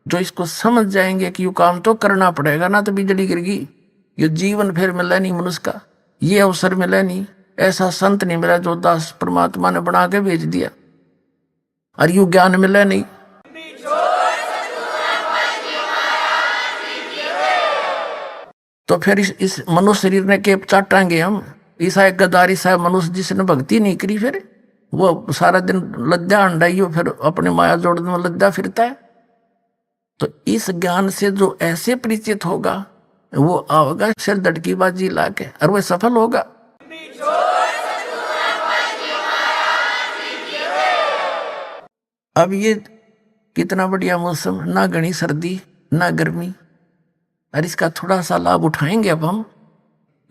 जो इसको समझ जाएंगे कि ये काम तो करना पड़ेगा, ना तो बिजली गिरगी, ये जीवन फिर मिला नहीं मनुष्य का, ये अवसर मिला नहीं, ऐसा संत नहीं मिला जो दास परमात्मा ने बना के भेज दिया, और यू ज्ञान मिला नहीं। तो फिर इस मनुष्य शरीर ने के चाटांगे हम। ईसा एक गदारी साहब मनुष्य जिसने भक्ति नहीं करी, फिर वो सारा दिन लज्जा अंडाइयो, फिर अपने माया जोड़ने में लज्जा फिरता है। तो इस ज्ञान से जो ऐसे परिचित होगा, वो आओगा सिर दड़की बाजी लाके, और वह सफल होगा। अब ये कितना बढ़िया मौसम, ना घनी सर्दी ना गर्मी, और इसका थोड़ा सा लाभ उठाएंगे अब हम।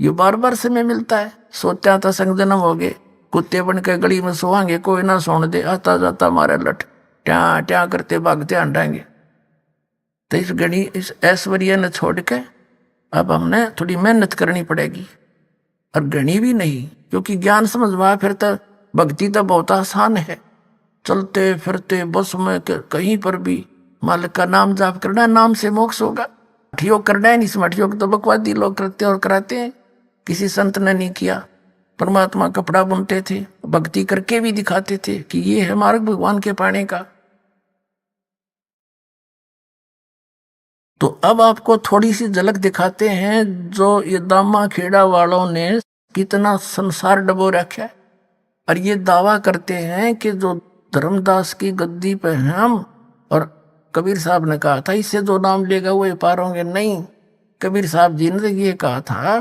ये बार बार समय मिलता है। सोचा था संग जन्म हो गए, कुत्ते बन के गली में सोवांगे, कोई ना सोने दे, आता जाता मारे लट ट्या ट्या करते भागते हटाएंगे। तो इस गणी इस ऐश्वर्य ने छोड़ के अब हमने थोड़ी मेहनत करनी पड़ेगी, और गणी भी नहीं, क्योंकि ज्ञान समझवा फिर तो भक्ति तो बहुत आसान है। चलते फिरते बस में कहीं पर भी मालिक का नाम जाप करना, नाम से मोक्ष होगा। मठियोग करना है नहीं, इस मठियोग तो बकवादी लोग करते और कराते हैं, किसी संत ने नहीं किया। परमात्मा कपड़ा बुनते थे, भक्ति करके भी दिखाते थे कि ये है मार्ग भगवान के पाने का। तो अब आपको थोड़ी सी झलक दिखाते हैं, जो ये दामा खेड़ा वालों ने कितना संसार डबो रखा है, और ये दावा करते हैं कि जो धर्मदास की गद्दी पे हैं हम, और कबीर साहब ने कहा था इससे जो नाम लेगा वो पार होंगे। नहीं, कबीर साहब जी ने ये कहा था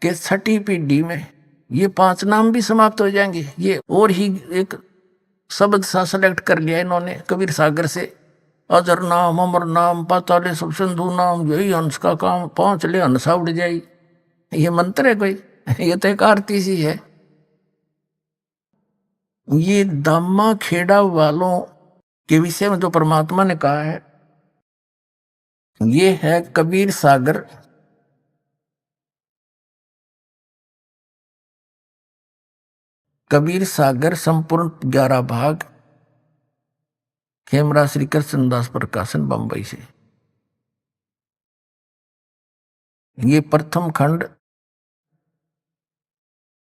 कि 6ठी पीढ़ी में ये 5 नाम भी समाप्त हो जाएंगे। ये और ही एक शब्द सा सेलेक्ट कर लिया इन्होंने कबीर सागर से, अजर नाम अमर नाम पाताले सब सिंधु नाम, यही हंस का काम, 5 ले हंसा उड़ जाई। ये मंत्र है कोई? ये तो एक आरती सी है। ये दामा खेड़ा वालों के विषय में जो परमात्मा ने कहा है, ये है कबीर सागर। कबीर सागर संपूर्ण 11 भाग, खेमरा श्री कृष्णदास प्रकाशन बंबई से। ये प्रथम खंड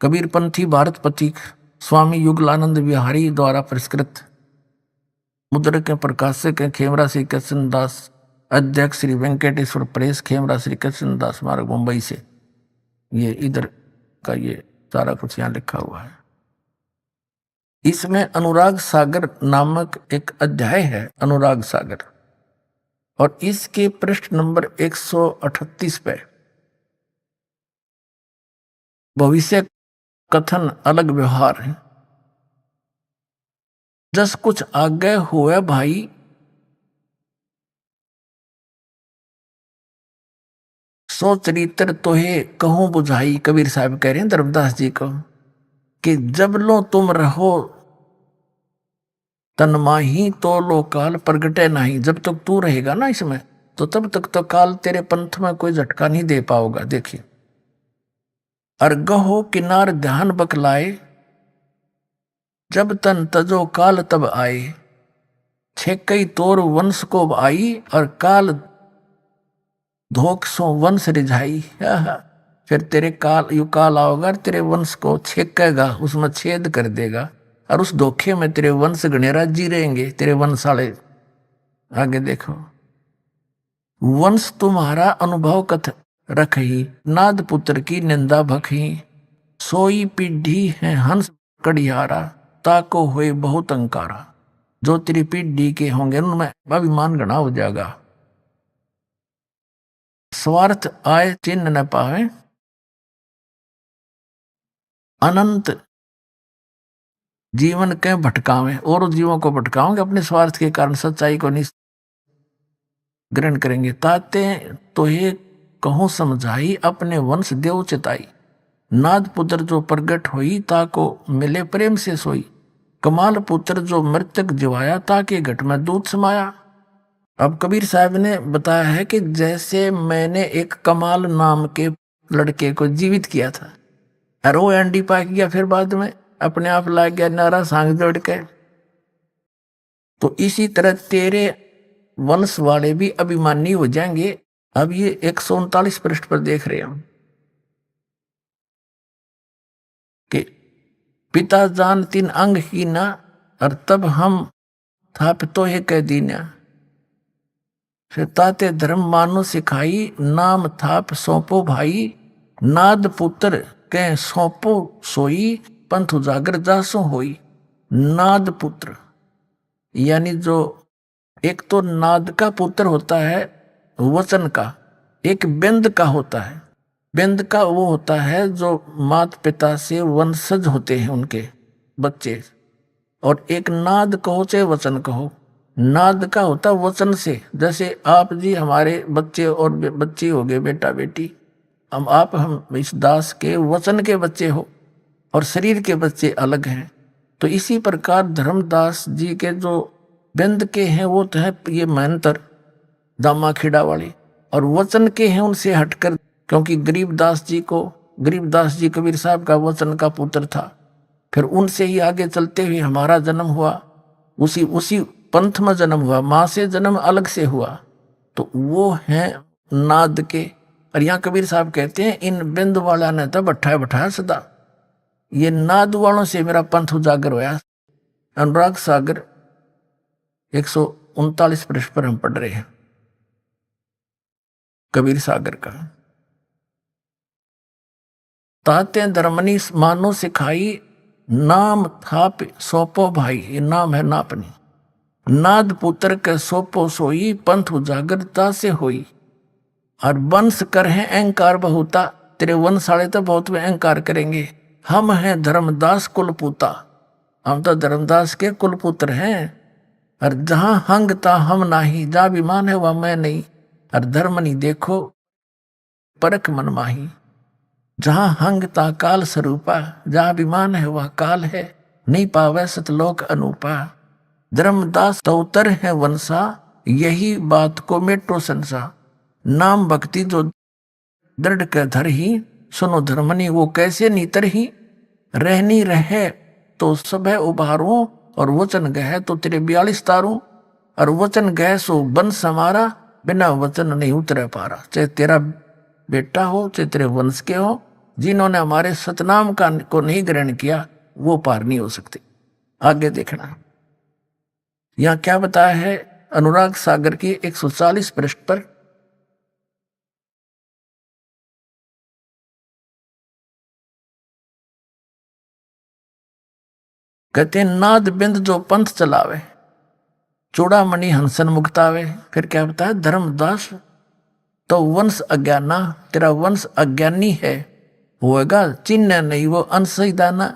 कबीरपंथी भारत पथिक स्वामी युगलानंद बिहारी द्वारा परिष्कृत, मुद्रक के प्रकाशक हैं खेमरा श्री कृष्णदास, अध्यक्ष श्री वेंकटेश्वर प्रेस, खेमरा श्री कृष्णदास मार्ग मुंबई से। ये इधर का ये सारा कुछ यहाँ लिखा हुआ है। इसमें अनुराग सागर नामक एक अध्याय है, अनुराग सागर, और इसके पृष्ठ नंबर 138 पे भविष्य कथन अलग व्यवहार है। जस कुछ आगे हुए भाई, सो चरित्र तोहे कहूं बुझाई। कबीर साहब कह रहे हैं धर्मदास जी को कि जब लो तुम रहो तन माही, तो लो काल प्रगटे नहीं। जब तक तू रहेगा ना इसमें, तो तब तक तो काल तेरे पंथ में कोई झटका नहीं दे पाओगा। देखिए, अर्गहो किनार ध्यान बकलाए, जब तन तजो काल तब आए। छेकई तोर वंश को आई, और काल धोख सो वंश रिझाई। फिर तेरे यू काल आओगा, तेरे वंश को छेकेगा, उसमें छेद कर देगा, और उस धोखे में तेरे वंश गणेरा जी रहेंगे, तेरे वंशाले। आगे देखो, वंश तुम्हारा अनुभव कथ रखही, नाद पुत्र की निंदा भखही। सोई पीढ़ी है हंस कड़ियारा ताको हुए बहुत अंकारा। जो तेरी पीढ़ी के होंगे उनमें अभिमान घना हो जाएगा। स्वार्थ आए चिन्ह न पावे, अनंत जीवन के भटकावे। और जीवों को भटकाओगे अपने स्वार्थ के कारण, सच्चाई को नहीं ग्रहण करेंगे। ताते तो ये कहूं समझाई, अपने वंश देव चिताई। नाद पुत्र जो प्रगट हुई, ताको मिले प्रेम से सोई। कमाल पुत्र जो मृतक जिवाया, ताके घट में दूध समाया। अब कबीर साहब ने बताया है कि जैसे मैंने एक कमाल नाम के लड़के को जीवित किया था और वो एंडी पा गया, फिर बाद में अपने आप ला गया नारा सांग जोड़ के, तो इसी तरह तेरे वंश वाले भी अभिमानी हो जाएंगे। अब ये 139 पृष्ठ पर देख रहे हम कि पिता जान तीन अंग ही ना, और तब हम थाप तो है कह दीना। फिर ताते धर्म मानो सिखाई, नाम थाप सौंपो भाई। नाद पुत्र कह सौंपो सोई, पंथ उजागर जासो होई। नाद पुत्र यानी जो एक तो नाद का पुत्र होता है वचन का, एक बिंद का होता है। बिंद का वो होता है जो माता पिता से वंशज होते हैं उनके बच्चे, और एक नाद कहो चाहे वचन कहो, नाद का होता वचन से। जैसे आप जी हमारे बच्चे और बच्ची हो गए, बेटा बेटी, हम इस दास के वचन के बच्चे हो और शरीर के बच्चे अलग हैं। तो इसी प्रकार धर्मदास जी के जो बिंद के हैं वो तो है ये महंतर दामा खिड़ा वाले, और वचन के हैं उनसे हटकर, क्योंकि गरीबदास जी कबीर साहब का वचन का पुत्र था। फिर उनसे ही आगे चलते हुए हमारा जन्म हुआ, उसी पंथ में जन्म हुआ, माँ से जन्म अलग से हुआ, तो वो हैं नाद के। और यहाँ कबीर साहब कहते हैं इन बिंद वाला ने तो बैठाया सदा, ये नाद वालों से मेरा पंथ उजागर होया। अनुराग सागर 139 पृष्ठ पर हम पढ़ रहे हैं कबीर सागर का। ताते धर्मनी मानो सिखाई, नाम थाप सौंपो भाई। ये नाम है नापनी। नाद पुत्र के सौंपो सोई, पंथ उजागरता से होई। और वंश कर है अहंकार बहुता, तेरे वंश वाले तो बहुत में अहंकार करेंगे। हम हैं धर्मदास कुलपुता, हम तो धर्मदास के कुलपुत्र हैं। और जहां हंगता हम नाही, जहां विमान है वह मैं नहीं। और धर्म नहीं देखो परख मन माही, जहां हंगता काल स्वरूपा, जहां विमान है वह काल है। नहीं पावे सतलोक अनूपा, धर्मदास तौतर है वंशा, यही बात को मेटो संसा। नाम भक्ति जो दृढ़ कर धर ही, सुनो धर्मनी वो कैसे नीतर ही। रहनी रहे तो सब है उबारों, और वचन गह तो तेरे 42 तारों। और वचन गह सो वंश हमारा, बिना वचन नहीं उतरे पारा। चाहे तेरा बेटा हो चाहे तेरे वंश के हो, जिन्होंने हमारे सतनाम का को नहीं ग्रहण किया वो पार नहीं हो सकते। आगे देखना यहाँ क्या बताया है अनुराग सागर की 140 पृष्ठ पर। कहते नाद बिंद जो पंथ चलावे, चूड़ामणि हंसन मुक्तावे। फिर क्या बताया धर्मदास तो वंश अज्ञाना, तेरा वंश अज्ञानी है, होएगा चिन्ह नहीं वो अंश ही दाना।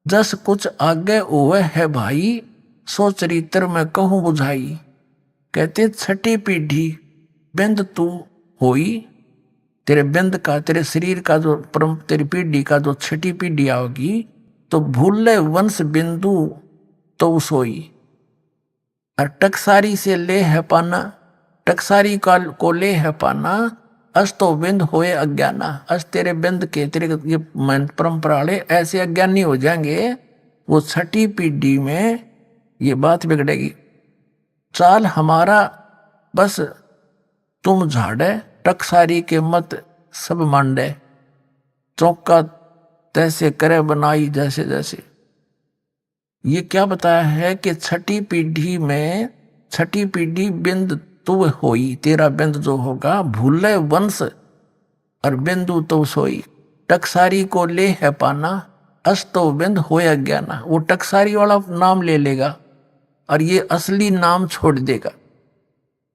जस कुछ आगे हुए है भाई, सो चरित्र में कहूं बुझाई। कहते छठी पीढ़ी बिंद तू होई, तेरे बिंद का तेरे शरीर का जो तेरी पीढ़ी का जो छठी पीढ़ी आओगी, तो भूले वंश बिंदु तो सोई। और टकसारी से ले है पाना, टकसारी को ले है पाना। अस तो बिंद होए अज्ञाना, अस तेरे बिंद के तेरे ये परंपरा वाले ऐसे अज्ञानी हो जाएंगे, वो छठी पीढ़ी में ये बात बिगड़ेगी। चाल हमारा बस तुम झाड़े, टकसारी के मत सब मांडे। चौका तैसे करे बनाई जैसे जैसे। ये क्या बताया है कि छठी पीढ़ी में, छठी पीढ़ी बिंद तू होई, तेरा बिंद जो होगा भूले वंश और बिंदु तो सोई। टकसारी को ले है पाना, अस्तो बिंद होया ज्ञाना, वो टकसारी वाला नाम ले लेगा और ये असली नाम छोड़ देगा।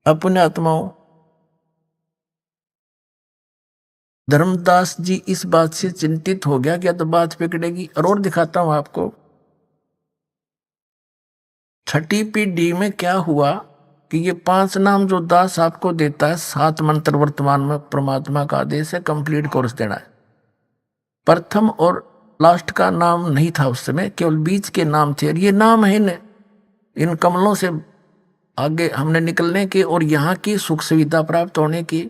अपने आत्माओं, धर्मदास जी इस बात से चिंतित हो गया कि तो बात बिगड़ेगी। और दिखाता हूं आपको, छठी पीढ़ी में क्या हुआ कि ये 5 नाम जो दास आपको देता है, 7 मंत्र वर्तमान में परमात्मा का आदेश है, कंप्लीट कोर्स देना है। प्रथम और लास्ट का नाम नहीं था उस समय, केवल बीच के नाम थे। और ये नाम है इन कमलों से आगे हमने निकलने के और यहाँ की सुख सुविधा प्राप्त होने की।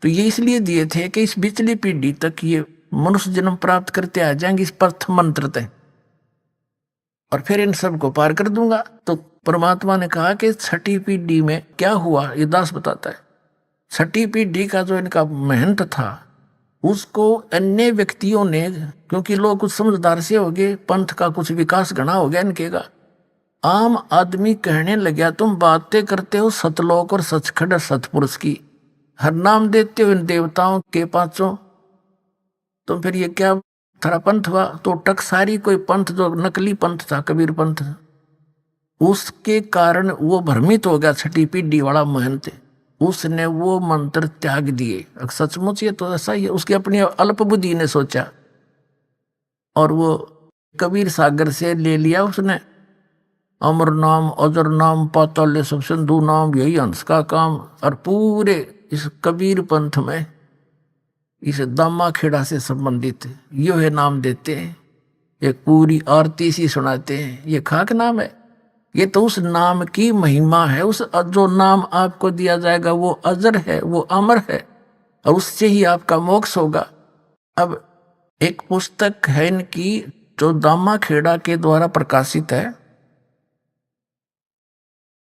तो ये इसलिए दिए थे कि इस पिछली पीढ़ी तक ये मनुष्य जन्म प्राप्त करते आ जाएंगे इस प्रथम मंत्र तक, और फिर इन सब को पार कर दूंगा। तो परमात्मा ने कहा कि छठी पीढ़ी में क्या हुआ, ये दास बताता है। छठी पीढ़ी का जो इनका महंत था, उसको अन्य व्यक्तियों ने, क्योंकि लोग कुछ समझदार से हो गए, पंथ का कुछ विकास घना हो गया इनके का, आम आदमी कहने लगा तुम बातें करते हो सतलोक और सचखंड और सतपुरुष की, हर नाम देते हो इन देवताओं के 5, तो फिर ये क्या थारा पंथ हुआ। तो टकसारी कोई पंथ जो नकली पंथ था, कबीर पंथ, उसके कारण वो भ्रमित हो गया। छठी पीढ़ी वाला महंत, उसने वो मंत्र त्याग दिए। सचमुच ये तो ऐसा ही है, उसकी अपनी अल्प बुद्धि ने सोचा और वो कबीर सागर से ले लिया उसने, अमर नाम, अजर नाम, पाताल सब सिंधु नाम, यही हंस का काम। और पूरे इस कबीर पंथ में इस दामा खेड़ा से संबंधित यो है नाम देते हैं, एक पूरी आरती सी सुनाते हैं। ये खाक नाम है, ये तो उस नाम की महिमा है। उस जो नाम आपको दिया जाएगा वो अजर है, वो अमर है, और उससे ही आपका मोक्ष होगा। अब एक पुस्तक है इनकी जो दामा खेड़ा के द्वारा प्रकाशित है,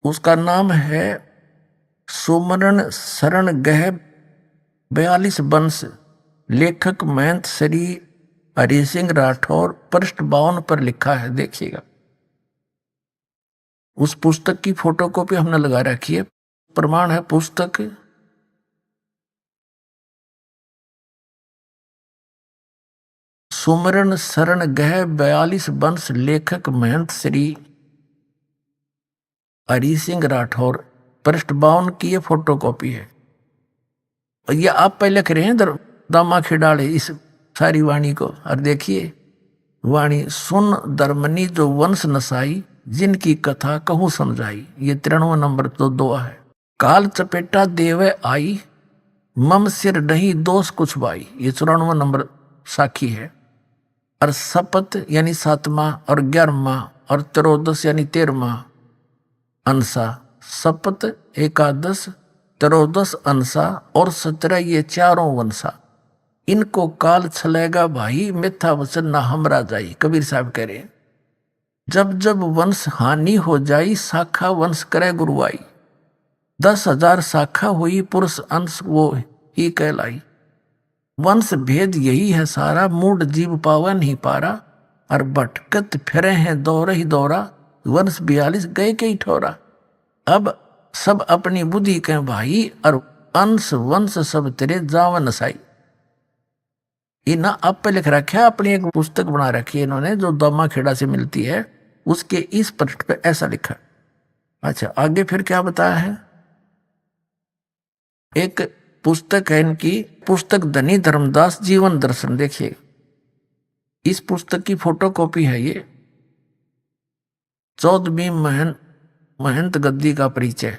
उसका नाम है सुमरण शरण गह 42 वंश, लेखक महंत श्री हरि सिंह राठौर, पृष्ठ 52 पर लिखा है, देखिएगा। उस पुस्तक की फोटोकॉपी हमने लगा रखी है, प्रमाण है पुस्तक सुमरण शरण गह 42 वंश, लेखक महंत श्री हरि सिंह राठौर, पृष्ठ 52 की ये फोटोकॉपी है। और ये आप पहले लिख रहे हैं दामा खेड़ाले इस सारी वाणी को। और देखिए वाणी, सुन धर्मनी जो वंश नसाई, जिनकी कथा कहूं समझाई, ये 93 नंबर तो 2 है। काल चपेटा देवे आई, मम सिर नहीं दोष कुछ बाई, ये 94 नंबर साखी है। और शपथ यानी 7वां और 11वां और 13 यानी 13वां अंसा, शपथ 11, 13 अंसा और 17 ये 4 वंशा। इनको काल छलेगा भाई, मिथ्या वचन ना हमरा जाई, कबीर साहब कह रहे हैं। जब जब वंश हानि हो जाई, शाखा वंश करे गुरुआई, 10,000 शाखा हुई, पुरुष अंश वो ही कहलाई। वंश भेद यही है सारा, मूड जीव पावा नहीं पारा, और भटकत फिरे हैं दौरा ही दौरा, वंश 42 गए कई ठोरा। अब सब अपनी बुद्धि के भाई, और अंश वंश सब तेरे जावन साई। इना आप पे लिख रखा, अपनी एक पुस्तक बना रखी है इन्होंने जो दामा खेड़ा से मिलती है, उसके इस पृष्ठ पे ऐसा लिखा। अच्छा, आगे फिर क्या बताया है। एक पुस्तक है इनकी, पुस्तक धनी धर्मदास जीवन दर्शन, देखिए इस पुस्तक की फोटोकॉपी है ये। 14वीं महंत गद्दी का परिचय,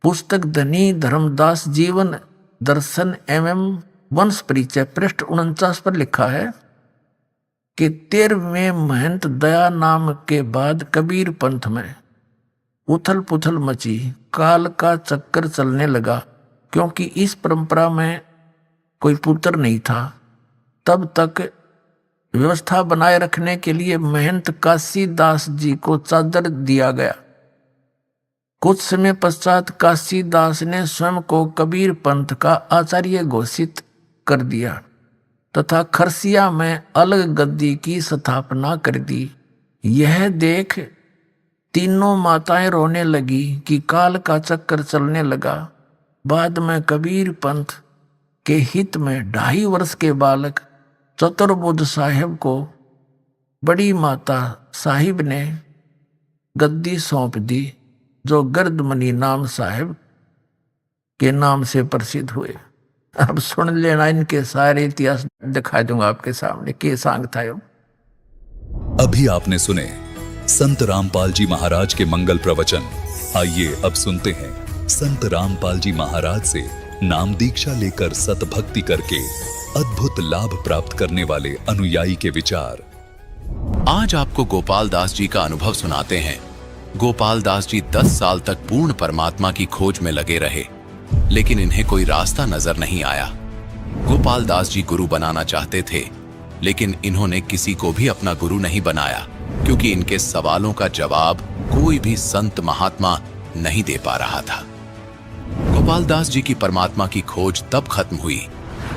पुस्तक धनी धर्मदास जीवन दर्शन एवं वंश परिचय, पृष्ठ 49 पर लिखा है कि 13वें महंत दया नाम के बाद कबीर पंथ में उथल पुथल मची, काल का चक्कर चलने लगा, क्योंकि इस परंपरा में कोई पुत्र नहीं था। तब तक व्यवस्था बनाए रखने के लिए महंत काशीदास जी को चादर दिया गया। कुछ समय पश्चात काशीदास ने स्वयं को कबीर पंथ का आचार्य घोषित कर दिया तथा खरसिया में अलग गद्दी की स्थापना कर दी। यह देख तीनों माताएं रोने लगी कि काल का चक्कर चलने लगा। बाद में कबीर पंथ के हित में 2.5 वर्ष के बालक चतुर्बुद्ध साहेब को बड़ी माता साहिब ने गद्दी सौंप दी, जो गर्दमनी नाम साहिब के नाम से प्रसिद्ध हुए। अब सुन लेना, इनके सारे इतिहास दिखा दूंगा आपके सामने के सांग था यो। अभी आपने सुने संत रामपाल जी महाराज के मंगल प्रवचन। आइए अब सुनते हैं संत रामपाल जी महाराज से नाम दीक्षा लेकर सतभक्ति करके अद्भुत लाभ प्राप्त करने वाले अनुयायी के विचार। आज आपको गोपाल दास जी का अनुभव सुनाते हैं। गोपाल दास जी 10 साल तक पूर्ण परमात्मा की खोज में लगे रहे, लेकिन इन्हें कोई रास्ता नजर नहीं आया। गोपाल दास जी गुरु बनाना चाहते थे, लेकिन इन्होंने किसी को भी अपना गुरु नहीं बनाया, क्योंकि इनके सवालों का जवाब कोई भी संत महात्मा नहीं दे पा रहा था। गोपाल दास जी की परमात्मा की खोज तब खत्म हुई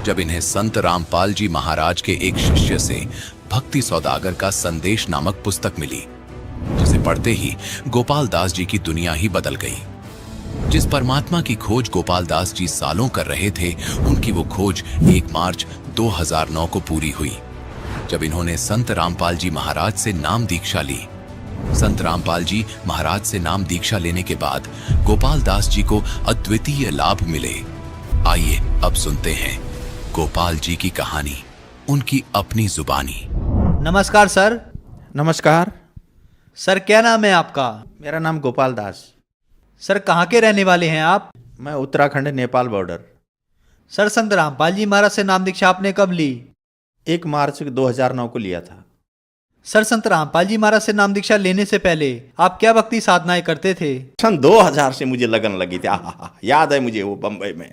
जब इन्हें संत रामपाल जी महाराज के एक शिष्य से भक्ति सौदागर का संदेश नामक पुस्तक मिली, जिसे पढ़ते ही गोपाल दास जी की दुनिया ही बदल गई। जिस परमात्मा की खोज गोपाल दास जी सालों कर रहे थे, उनकी वो खोज 1 मार्च 2009 को पूरी हुई, जब इन्होंने संत रामपाल जी महाराज से नाम दीक्षा ली। संत रामपाल जी महाराज से नाम दीक्षा लेने के बाद गोपाल दास जी को अद्वितीय लाभ मिले। आइए अब सुनते हैं गोपाल जी की कहानी, उनकी अपनी जुबानी। नमस्कार सर। नमस्कार। सर क्या नाम है आपका? मेरा नाम गोपाल दास। सर कहाँ के रहने वाले हैं आप? मैं उत्तराखंड नेपाल बॉर्डर। सर संत रामपाल जी महाराज से नाम दीक्षा आपने कब ली? 1 मार्च 2009 को लिया था। सर संत रामपाल जी महाराज से नाम दीक्षा लेने से पहले आप क्या भक्ति साधनाएं करते थे? सन 2000 से मुझे लगन लगी थी। याद है मुझे वो बम्बई में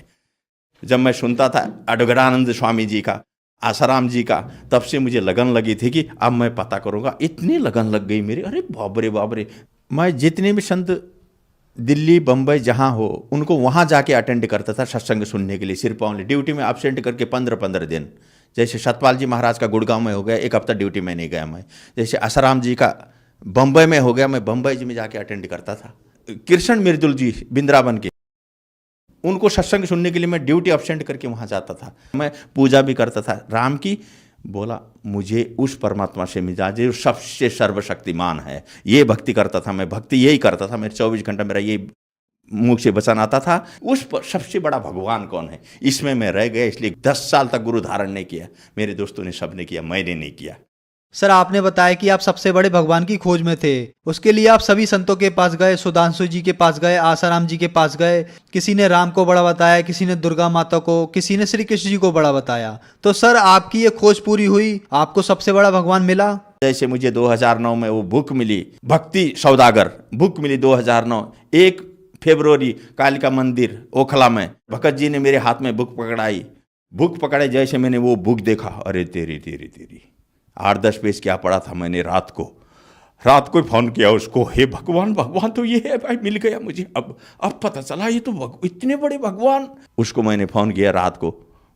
जब मैं सुनता था अडगड़ानंद स्वामी जी का, आसाराम जी का, तब से मुझे लगन लगी थी कि अब मैं पता करूंगा। इतनी लगन लग गई मेरी, अरे बाबरे बाबरे। मैं जितने भी संत दिल्ली बम्बई जहाँ हो, उनको वहाँ जाके अटेंड करता था सत्संग सुनने के लिए, सिर्फ ओनली ड्यूटी में एब्सेंट करके 15-15 दिन। जैसे सतपाल जी महाराज का गुड़गांव में हो गया, 1 हफ्ता ड्यूटी में नहीं गया मैं। जैसे आसाराम जी का बम्बई में हो गया, मैं बम्बई जी में जाके अटेंड करता था। कृष्ण मिर्दुल जी बिंद्रावन के, उनको सत्संग सुनने के लिए मैं ड्यूटी एब्सेंट करके वहाँ जाता था। मैं पूजा भी करता था राम की। बोला मुझे उस परमात्मा से मिला जो सबसे सर्वशक्तिमान है, ये भक्ति करता था मैं। भक्ति यही करता था, मेरे 24 घंटा मेरा ये मुंह से वचन आता था। उस सबसे बड़ा भगवान कौन है, इसमें मैं रह गया। इसलिए 10 साल तक गुरु धारण नहीं किया। मेरे दोस्तों ने सबने किया, मैंने नहीं किया। सर आपने बताया कि आप सबसे बड़े भगवान की खोज में थे। उसके लिए आप सभी संतों के पास गए, सुधांशु जी के पास गए, आसाराम जी के पास गए। किसी ने राम को बड़ा बताया, किसी ने दुर्गा माता को, किसी ने श्री कृष्ण जी को बड़ा बताया। तो सर आपकी ये खोज पूरी हुई, आपको सबसे बड़ा भगवान मिला। जैसे मुझे 2009 में वो बुक मिली, भक्ति सौदागर बुक मिली 2009, 1 फरवरी कालिका मंदिर ओखला में भगत जी ने मेरे हाथ में बुक पकड़ाई। बुक पकड़े जैसे मैंने वो बुक देखा, अरे तेरी तेरी तेरी 8-10 पेज क्या पढ़ा था मैंने। रात को फोन किया उसको, हे भगवान, भगवान तो ये है भाई, मिल गया मुझे। अब पता चला ये तो इतने बड़े भगवान। उसको मैंने फोन किया रात को,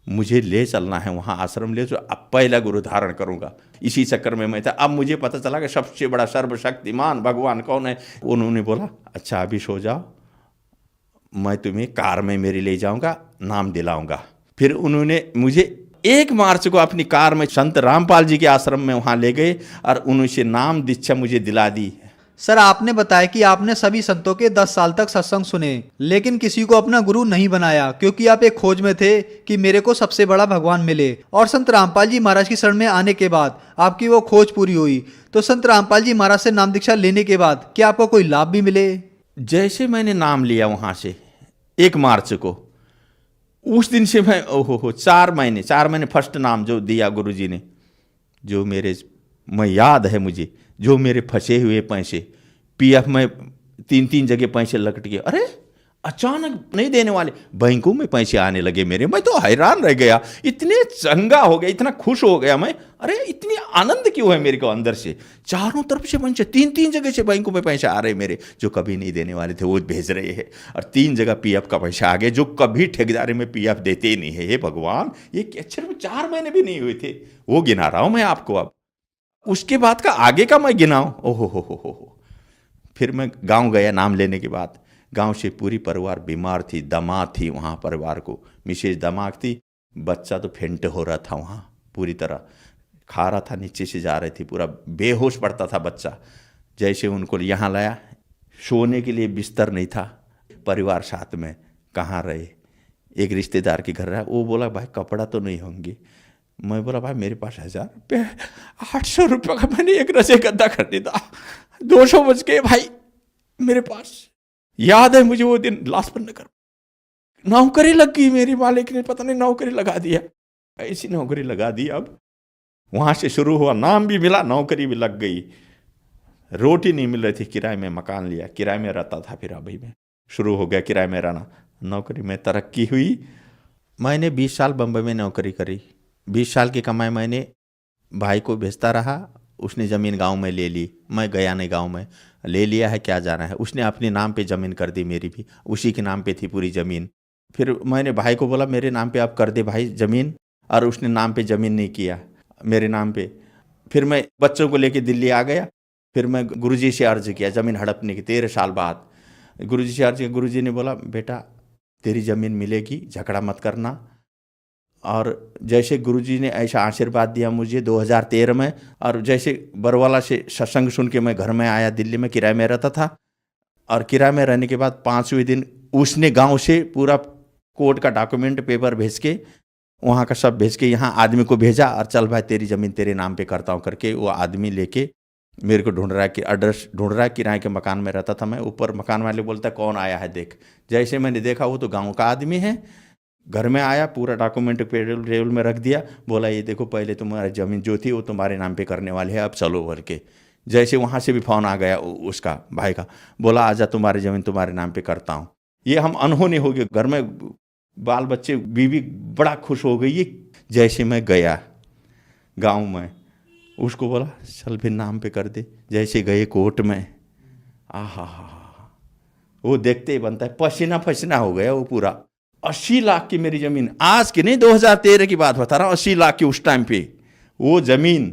मुझे ले चलना है वहाँ आश्रम ले, तो अब पहला गुरु धारण करूँगा। इसी चक्कर में मैं था। अब मुझे पता चला कि सबसे बड़ा सर्वशक्तिमान भगवान कौन है। उन्होंने बोला अच्छा अभी सो जाओ, मैं तुम्हें कार में मेरे ले जाऊँगा, नाम दिलाऊँगा। फिर उन्होंने मुझे 1 मार्च को अपनी कार में संत रामपाल जी के आश्रम में वहाँ ले गए और उनसे नाम दीक्षा मुझे दिला दी। सर आपने बताया कि आपने सभी संतों के 10 साल तक सत्संग सुने, लेकिन किसी को अपना गुरु नहीं बनाया, क्योंकि आप एक खोज में थे कि मेरे को सबसे बड़ा भगवान मिले। और संत रामपाल जी महाराज की शरण में आने के बाद आपकी वो खोज पूरी हुई। तो संत रामपाल जी महाराज से नाम दीक्षा लेने के बाद क्या आपको कोई लाभ भी मिले? जैसे मैंने नाम लिया वहाँ से 1 मार्च को, उस दिन से मैं 4 महीने फर्स्ट नाम जो दिया गुरुजी ने, जो मेरे मैं याद है मुझे, जो मेरे फंसे हुए पैसे पीएफ में 3-3 जगह पैसे लटक गए। अरे अचानक नहीं देने वाले, बैंकों में पैसे आने लगे मेरे। मैं तो हैरान रह गया, इतने चंगा हो गया, इतना खुश हो गया मैं। अरे इतनी आनंद क्यों है मेरे को अंदर से। चारों तरफ से पैसे 3-3 जगह से बैंकों में पैसे आ रहे मेरे, जो कभी नहीं देने वाले थे वो भेज रहे हैं। और 3 जगह पीएफ का पैसा आ गया, जो कभी ठेकेदारी में पीएफ देते ही नहीं है। हे भगवान, ये अक्षर में 4 महीने भी नहीं हुए थे, वो गिना रहा हूँ मैं आपको। अब उसके बाद का आगे का मैं गिनाऊँ, ओहो। फिर मैं गाँव गया नाम लेने के बाद। गांव से पूरी परिवार बीमार थी, दमाद थी वहाँ परिवार को, मिसेज दमाग थी, बच्चा तो फेंट हो रहा था वहाँ पूरी तरह। खा रहा था, नीचे से जा रही थी, पूरा बेहोश पड़ता था बच्चा। जैसे उनको यहाँ लाया, सोने के लिए बिस्तर नहीं था, परिवार साथ में कहाँ रहे, एक रिश्तेदार के घर रहा। वो बोला भाई कपड़ा तो नहीं होंगे। मैं बोला भाई मेरे पास 1000 रुपये, 800 रुपये का मैंने एक रसे गद्दा खरीदा, 200 बच गए भाई मेरे पास। याद है मुझे वो दिन लाजपत नगर नौकरी लग गई, मेरी मालिक ने पता नहीं नौकरी लगा दिया, ऐसी नौकरी लगा दी। अब वहाँ से शुरू हुआ, नाम भी मिला, नौकरी भी लग गई, रोटी नहीं मिल रही थी, किराए में मकान लिया, किराए में रहता था। फिर अभी में शुरू हो गया किराए में रहना, नौकरी में तरक्की हुई। मैंने 20 साल बम्बई में नौकरी करी, 20 साल की कमाई मैंने भाई को भेजता रहा। उसने ज़मीन गांव में ले ली, मैं गया नहीं गांव में, ले लिया है क्या जाना है। उसने अपने नाम पे ज़मीन कर दी, मेरी भी उसी के नाम पे थी पूरी ज़मीन। फिर मैंने भाई को बोला मेरे नाम पे आप कर दे भाई ज़मीन, और उसने नाम पे ज़मीन नहीं किया मेरे नाम पे। फिर मैं बच्चों को लेके दिल्ली आ गया। फिर मैं गुरुजी से अर्ज किया ज़मीन हड़पने की, 13 साल बाद गुरुजी से अर्ज किया। गुरुजी ने बोला बेटा तेरी ज़मीन मिलेगी, झगड़ा मत करना। और जैसे गुरुजी ने ऐसा आशीर्वाद दिया मुझे 2013 में, और जैसे बरवाला से सत्संग सुन के मैं घर में आया, दिल्ली में किराए में रहता था, और किराए में रहने के बाद 5वें दिन उसने गांव से पूरा कोर्ट का डॉक्यूमेंट पेपर भेज के, वहाँ का सब भेज के यहाँ आदमी को भेजा, और चल भाई तेरी ज़मीन तेरे नाम पे करता हूँ करके वो आदमी लेके मेरे को ढूंढ रहा है कि एड्रेस ढूंढ रहा है। किराए के मकान में रहता था मैं, ऊपर मकान वाले बोलता है कौन आया है देख। जैसे मैंने देखा वो तो गांव का आदमी है, घर में आया, पूरा डॉक्यूमेंट टेबल में रख दिया, बोला ये देखो पहले तुम्हारी ज़मीन जो थी वो तुम्हारे नाम पे करने वाले है, अब चलो भर के। जैसे वहाँ से भी फ़ोन आ गया उसका भाई का, बोला आजा तुम्हारी ज़मीन तुम्हारे नाम पे करता हूँ। ये हम अनहोनी हो गए, घर में बाल बच्चे बीवी बड़ा खुश हो गई। जैसे मैं गया गाँव में, उसको बोला चल फिर नाम पे कर दे। जैसे गए कोर्ट में, आहा वो देखते ही बनता है, पसीना पसीना हो गया वो पूरा। 80 लाख की मेरी ज़मीन, आज की नहीं 2013 की बात बता रहा हूँ, 80 लाख की उस टाइम पे वो ज़मीन।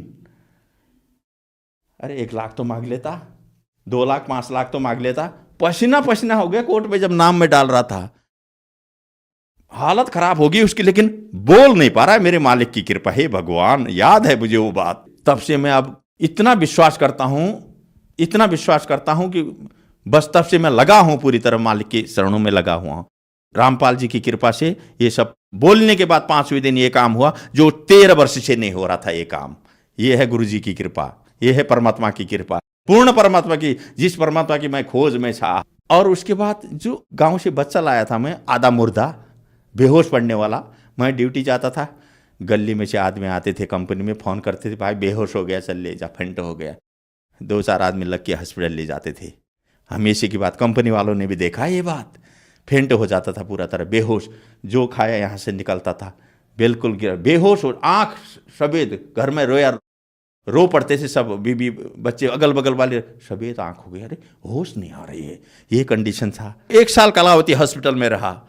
अरे 1 लाख तो मांग लेता, 2 लाख 5 लाख तो मांग लेता। पसीना पसीना हो गया कोर्ट में जब नाम में डाल रहा था, हालत खराब होगी उसकी, लेकिन बोल नहीं पा रहा है। मेरे मालिक की कृपा है भगवान, याद है मुझे वो बात। तब से मैं अब इतना विश्वास करता हूँ, इतना विश्वास करता हूँ कि बस तब से मैं लगा हूँ पूरी तरह मालिक के शरणों में लगा हुआ हूँ। रामपाल जी की कृपा से ये सब बोलने के बाद 5वें दिन ये काम हुआ जो 13 वर्ष से नहीं हो रहा था ये काम। ये है गुरु जी की कृपा, ये है परमात्मा की कृपा, पूर्ण परमात्मा की, जिस परमात्मा की मैं खोज में था। और उसके बाद जो गांव से बच्चा लाया था मैं, आधा मुर्दा बेहोश पड़ने वाला, मैं ड्यूटी जाता था, गली में से आदमी आते थे, कंपनी में फ़ोन करते थे भाई बेहोश हो गया चल ले जा, फेंट हो गया। 2-4 आदमी लग के हॉस्पिटल ले जाते थे। हमेशा की बात, कंपनी वालों ने भी देखा ये बात, फेंट हो जाता था पूरा तरह बेहोश, जो खाया यहाँ से निकलता था बिल्कुल गिरा बेहोश हो, आँख सफ़ेद, घर में रो पड़ते थे सब, बीबी बच्चे अगल बगल वाले, सफ़ेद आँख हो गई, अरे होश नहीं आ रही है, ये कंडीशन था। 1 साल कलावती हॉस्पिटल में रहा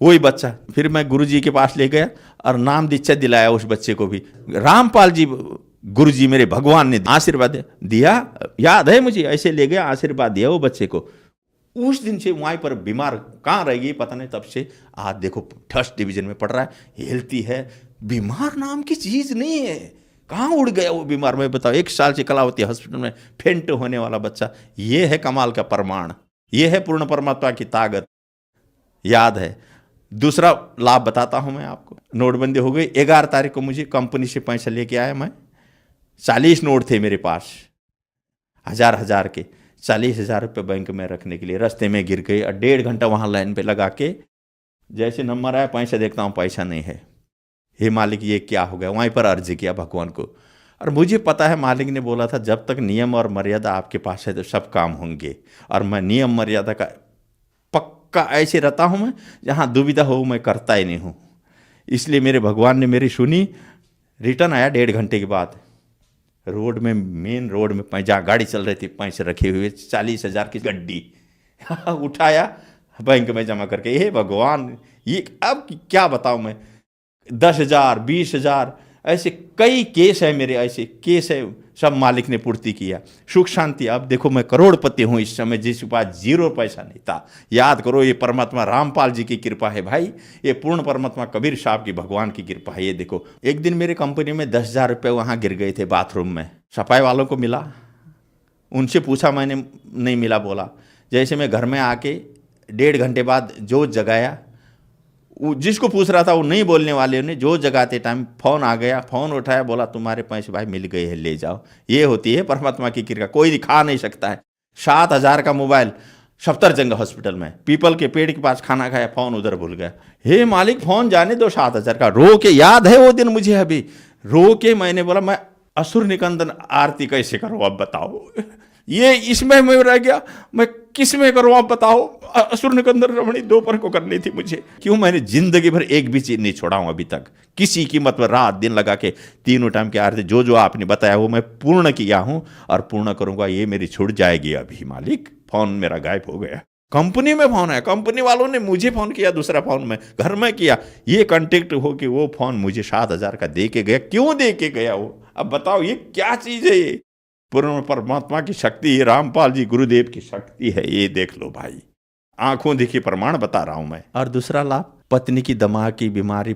वही बच्चा। फिर मैं गुरुजी के पास ले गया और नाम दीक्षा दिलाया उस बच्चे को भी। रामपाल जी गुरुजी मेरे भगवान ने आशीर्वाद दिया, याद है मुझे, ऐसे ले गया आशीर्वाद दिया वो बच्चे को। उस दिन से वहीं पर बीमार कहाँ रह गई पता नहीं, तब से आज देखो 1st डिवीजन में पढ़ रहा है, हेल्थी है। बीमार नाम की चीज़ नहीं है, कहाँ उड़ गया वो बीमार, मैं बताओ। 1 साल से कलावती हॉस्पिटल में फेंट होने वाला बच्चा, ये है कमाल का प्रमाण, ये है पूर्ण परमात्मा की ताकत, याद है। दूसरा लाभ बताता हूं मैं आपको, नोटबंदी हो गई। 11 तारीख को मुझे कंपनी से पैसा लेके आया मैं, 40 नोट थे मेरे पास, 1000 के, 40,000 रुपये बैंक में रखने के लिए। रास्ते में गिर गए और 1.5 घंटा वहाँ लाइन पे लगा के, जैसे नंबर आया पैसा देखता हूँ पैसा नहीं है। हे मालिक ये क्या हो गया, वहीं पर अर्ज किया भगवान को। और मुझे पता है मालिक ने बोला था जब तक नियम और मर्यादा आपके पास है तो सब काम होंगे। और मैं नियम मर्यादा का पक्का ऐसे रहता हूँ, मैं जहाँ दुविधा हो मैं करता ही नहीं हूँ। इसलिए मेरे भगवान ने मेरी सुनी। रिटर्न आया 1.5 घंटे के बाद, रोड में, मेन रोड में, जहाँ गाड़ी चल रही थी, पैसे रखे हुए 40,000 की गड्डी उठाया, बैंक में जमा करके। हे भगवान, ये अब क्या बताऊँ मैं, 10,000 20,000 ऐसे कई केस है मेरे, ऐसे केस है सब मालिक ने पूर्ति किया, सुख शांति। अब देखो मैं करोड़पति हूँ इस समय, जिसके पास 0 पैसा नहीं था। याद करो ये परमात्मा रामपाल जी की कृपा है भाई, ये पूर्ण परमात्मा कबीर साहब की भगवान की कृपा है। ये देखो एक दिन मेरे कंपनी में 10,000 रुपये वहाँ गिर गए थे बाथरूम में, सफाई वालों को मिला, उनसे पूछा मैंने, नहीं मिला। बोला जैसे मैं घर में आके 1.5 घंटे बाद जोत जगाया, जिसको पूछ रहा था वो नहीं बोलने वाले ने जोत जगाते टाइम फ़ोन आ गया, फ़ोन उठाया, बोला तुम्हारे पैसे भाई मिल गए हैं, ले जाओ। ये होती है परमात्मा की कृपा, कोई दिखा नहीं सकता है। 7,000 का मोबाइल सफदरजंग हॉस्पिटल में पीपल के पेड़ के पास खाना खाया, फ़ोन उधर भूल गया। हे मालिक फ़ोन जाने दो 7,000 का। रो के, याद है वो दिन मुझे अभी, रो के मैंने बोला मैं असुर निकंदन आरती कैसे करूँ अब बताओ। ये इसमें मैं रह गया, मैं किस में करूँ आप बताओ। असुर निकंदन रमणी दोपहर को करनी थी मुझे। क्यों, मैंने जिंदगी भर एक भी चीज़ नहीं छोड़ा हूँ अभी तक, किसी कीमत पर रात दिन लगा के 3 टाइम की आरती जो जो आपने बताया वो मैं पूर्ण किया हूँ और पूर्ण करूँगा। ये मेरी छूट जाएगी अभी मालिक। फ़ोन मेरा गायब हो गया, कंपनी में फ़ोन है, कंपनी वालों ने मुझे फ़ोन किया, दूसरा फ़ोन में घर में किया, ये कॉन्टेक्ट हो कि वो फ़ोन मुझे 7,000 का दे के गया। क्यों दे के गया वो, अब बताओ ये क्या चीज़ है। ये पूर्ण परमात्मा की शक्ति, रामपाल जी गुरुदेव की शक्ति है, ये देख लो भाई, आंखों देखी प्रमाण बता रहा हूं मैं। और दूसरा लाभ, पत्नी की दमा की बीमारी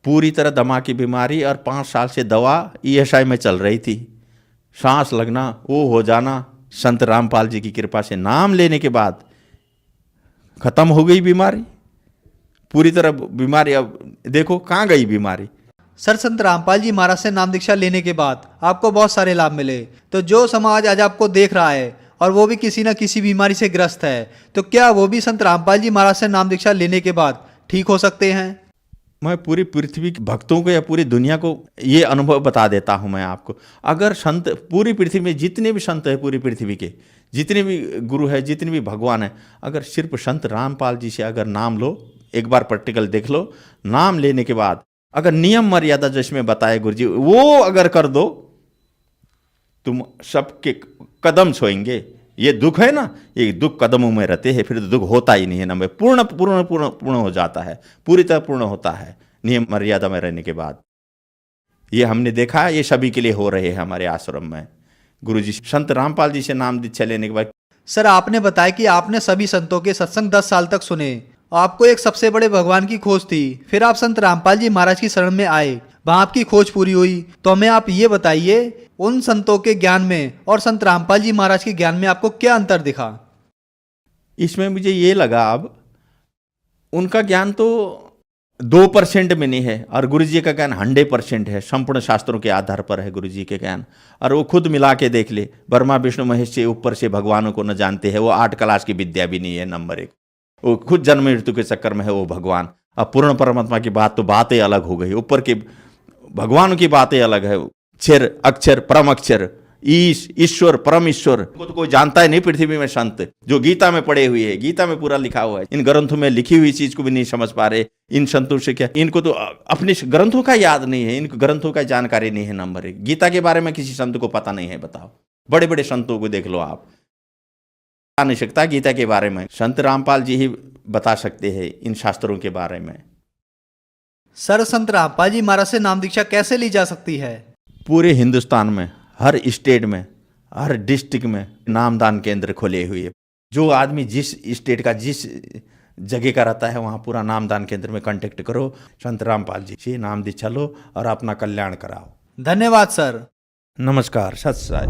पूरी तरह दमा की बीमारी, और 5 साल से दवा ESI में चल रही थी, सांस लगना वो हो जाना, संत रामपाल जी की कृपा से नाम लेने के बाद खत्म हो गई बीमारी पूरी तरह। बीमारी अब देखो कहाँ गई बीमारी। सर, संत रामपाल जी महाराज से नाम दीक्षा लेने के बाद आपको बहुत सारे लाभ मिले, तो जो समाज आज आपको देख रहा है और वो भी किसी न किसी बीमारी से ग्रस्त है, तो क्या वो भी संत रामपाल जी महाराज से नाम दीक्षा लेने के बाद ठीक हो सकते हैं? मैं पूरी पृथ्वी के भक्तों को या पूरी दुनिया को ये अनुभव बता देता हूँ मैं आपको। अगर संत पूरी पृथ्वी में जितने भी संत हैं, पूरी पृथ्वी के जितने भी गुरु हैं, जितने भी भगवान हैं, अगर सिर्फ संत रामपाल जी से अगर नाम लो, एक बार प्रैक्टिकल देख लो, नाम लेने के बाद अगर नियम मर्यादा जिसमें बताए गुरु जी वो अगर कर दो, तुम सबके कदम सोएंगे। ये दुख है ना, ये दुख कदमों में रहते हैं, फिर तो दुख होता ही नहीं है ना, पूर्ण पूर्ण पूर्ण पूर्ण हो जाता है, पूरी तरह पूर्ण होता है नियम मर्यादा में रहने के बाद। ये हमने देखा है, ये सभी के लिए हो रहे हैं हमारे आश्रम में। गुरुजी संत रामपाल जी से नाम दीक्षा लेने के बाद। सर, आपने बताया कि आपने सभी संतों के सत्संग 10 साल तक सुने, आपको एक सबसे बड़े भगवान की खोज थी, फिर आप संत रामपाल जी महाराज की शरण में आए, वहां आपकी खोज पूरी हुई। तो हमें आप ये बताइए, उन संतों के ज्ञान में और संत रामपाल जी महाराज के ज्ञान में आपको क्या अंतर दिखा? इसमें मुझे ये लगा, अब उनका ज्ञान तो 2% में नहीं है और गुरु जी का ज्ञान 100% है, संपूर्ण शास्त्रों के आधार पर है गुरु जी के ज्ञान। और वो खुद मिला के देख ले, ब्रह्मा विष्णु महेश से ऊपर से भगवानों को न जानते हैं, वो 8 क्लास की विद्या भी नहीं है, नंबर 1। वो खुद जन्म मृत्यु के चक्कर में है वो भगवान। अब पूर्ण परमात्मा की बात तो बातें अलग हो गई, ऊपर के भगवान की बातें अलग है। क्षर अक्षर परम अक्षर, ईश्वर परम ईश्वर को तो कोई जानता है नहीं पृथ्वी में। संत जो गीता में पढ़े हुए हैं, गीता में पूरा लिखा हुआ है, इन ग्रंथों में लिखी हुई चीज को भी नहीं समझ पा रहे। इन संतों से क्या, इनको तो अपने ग्रंथों का याद नहीं है, इनको ग्रंथों का जानकारी नहीं है, नंबर 1। गीता के बारे में किसी संत को पता नहीं है, बताओ। बड़े बड़े संतों को देख लो आप, बता नहीं सकता गीता के बारे में, संत रामपाल जी ही बता सकते हैं इन शास्त्रों के बारे में। सर, संत रामपाल जी महाराज से नाम दीक्षा कैसे ली जा सकती है? पूरे हिंदुस्तान में हर स्टेट में हर डिस्ट्रिक्ट में नामदान केंद्र खोले हुए हैं। जो आदमी जिस स्टेट का जिस जगह का रहता है वहाँ पूरा नामदान केंद्र में कांटेक्ट करो, संत रामपाल जी से नाम दीक्षा लो और अपना कल्याण कराओ। धन्यवाद सर। नमस्कार, सत साई।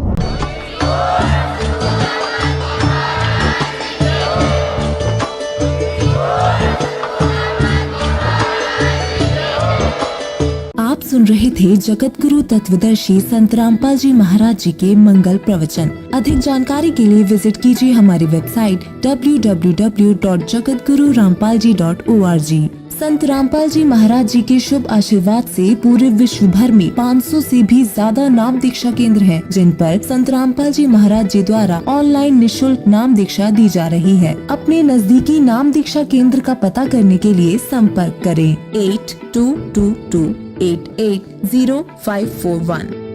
आप सुन रहे थे जगत गुरु तत्वदर्शी संत रामपाल जी महाराज जी के मंगल प्रवचन। अधिक जानकारी के लिए विजिट कीजिए हमारी वेबसाइट www.jagatgururampalji.org। संत रामपाल जी महाराज जी के शुभ आशीर्वाद से पूरे विश्व भर में 500 से भी ज्यादा नाम दीक्षा केंद्र हैं, जिन पर संत रामपाल जी महाराज जी द्वारा ऑनलाइन निशुल्क नाम दीक्षा दी जा रही है। अपने नजदीकी नाम दीक्षा केंद्र का पता करने के लिए संपर्क करें 8222880541।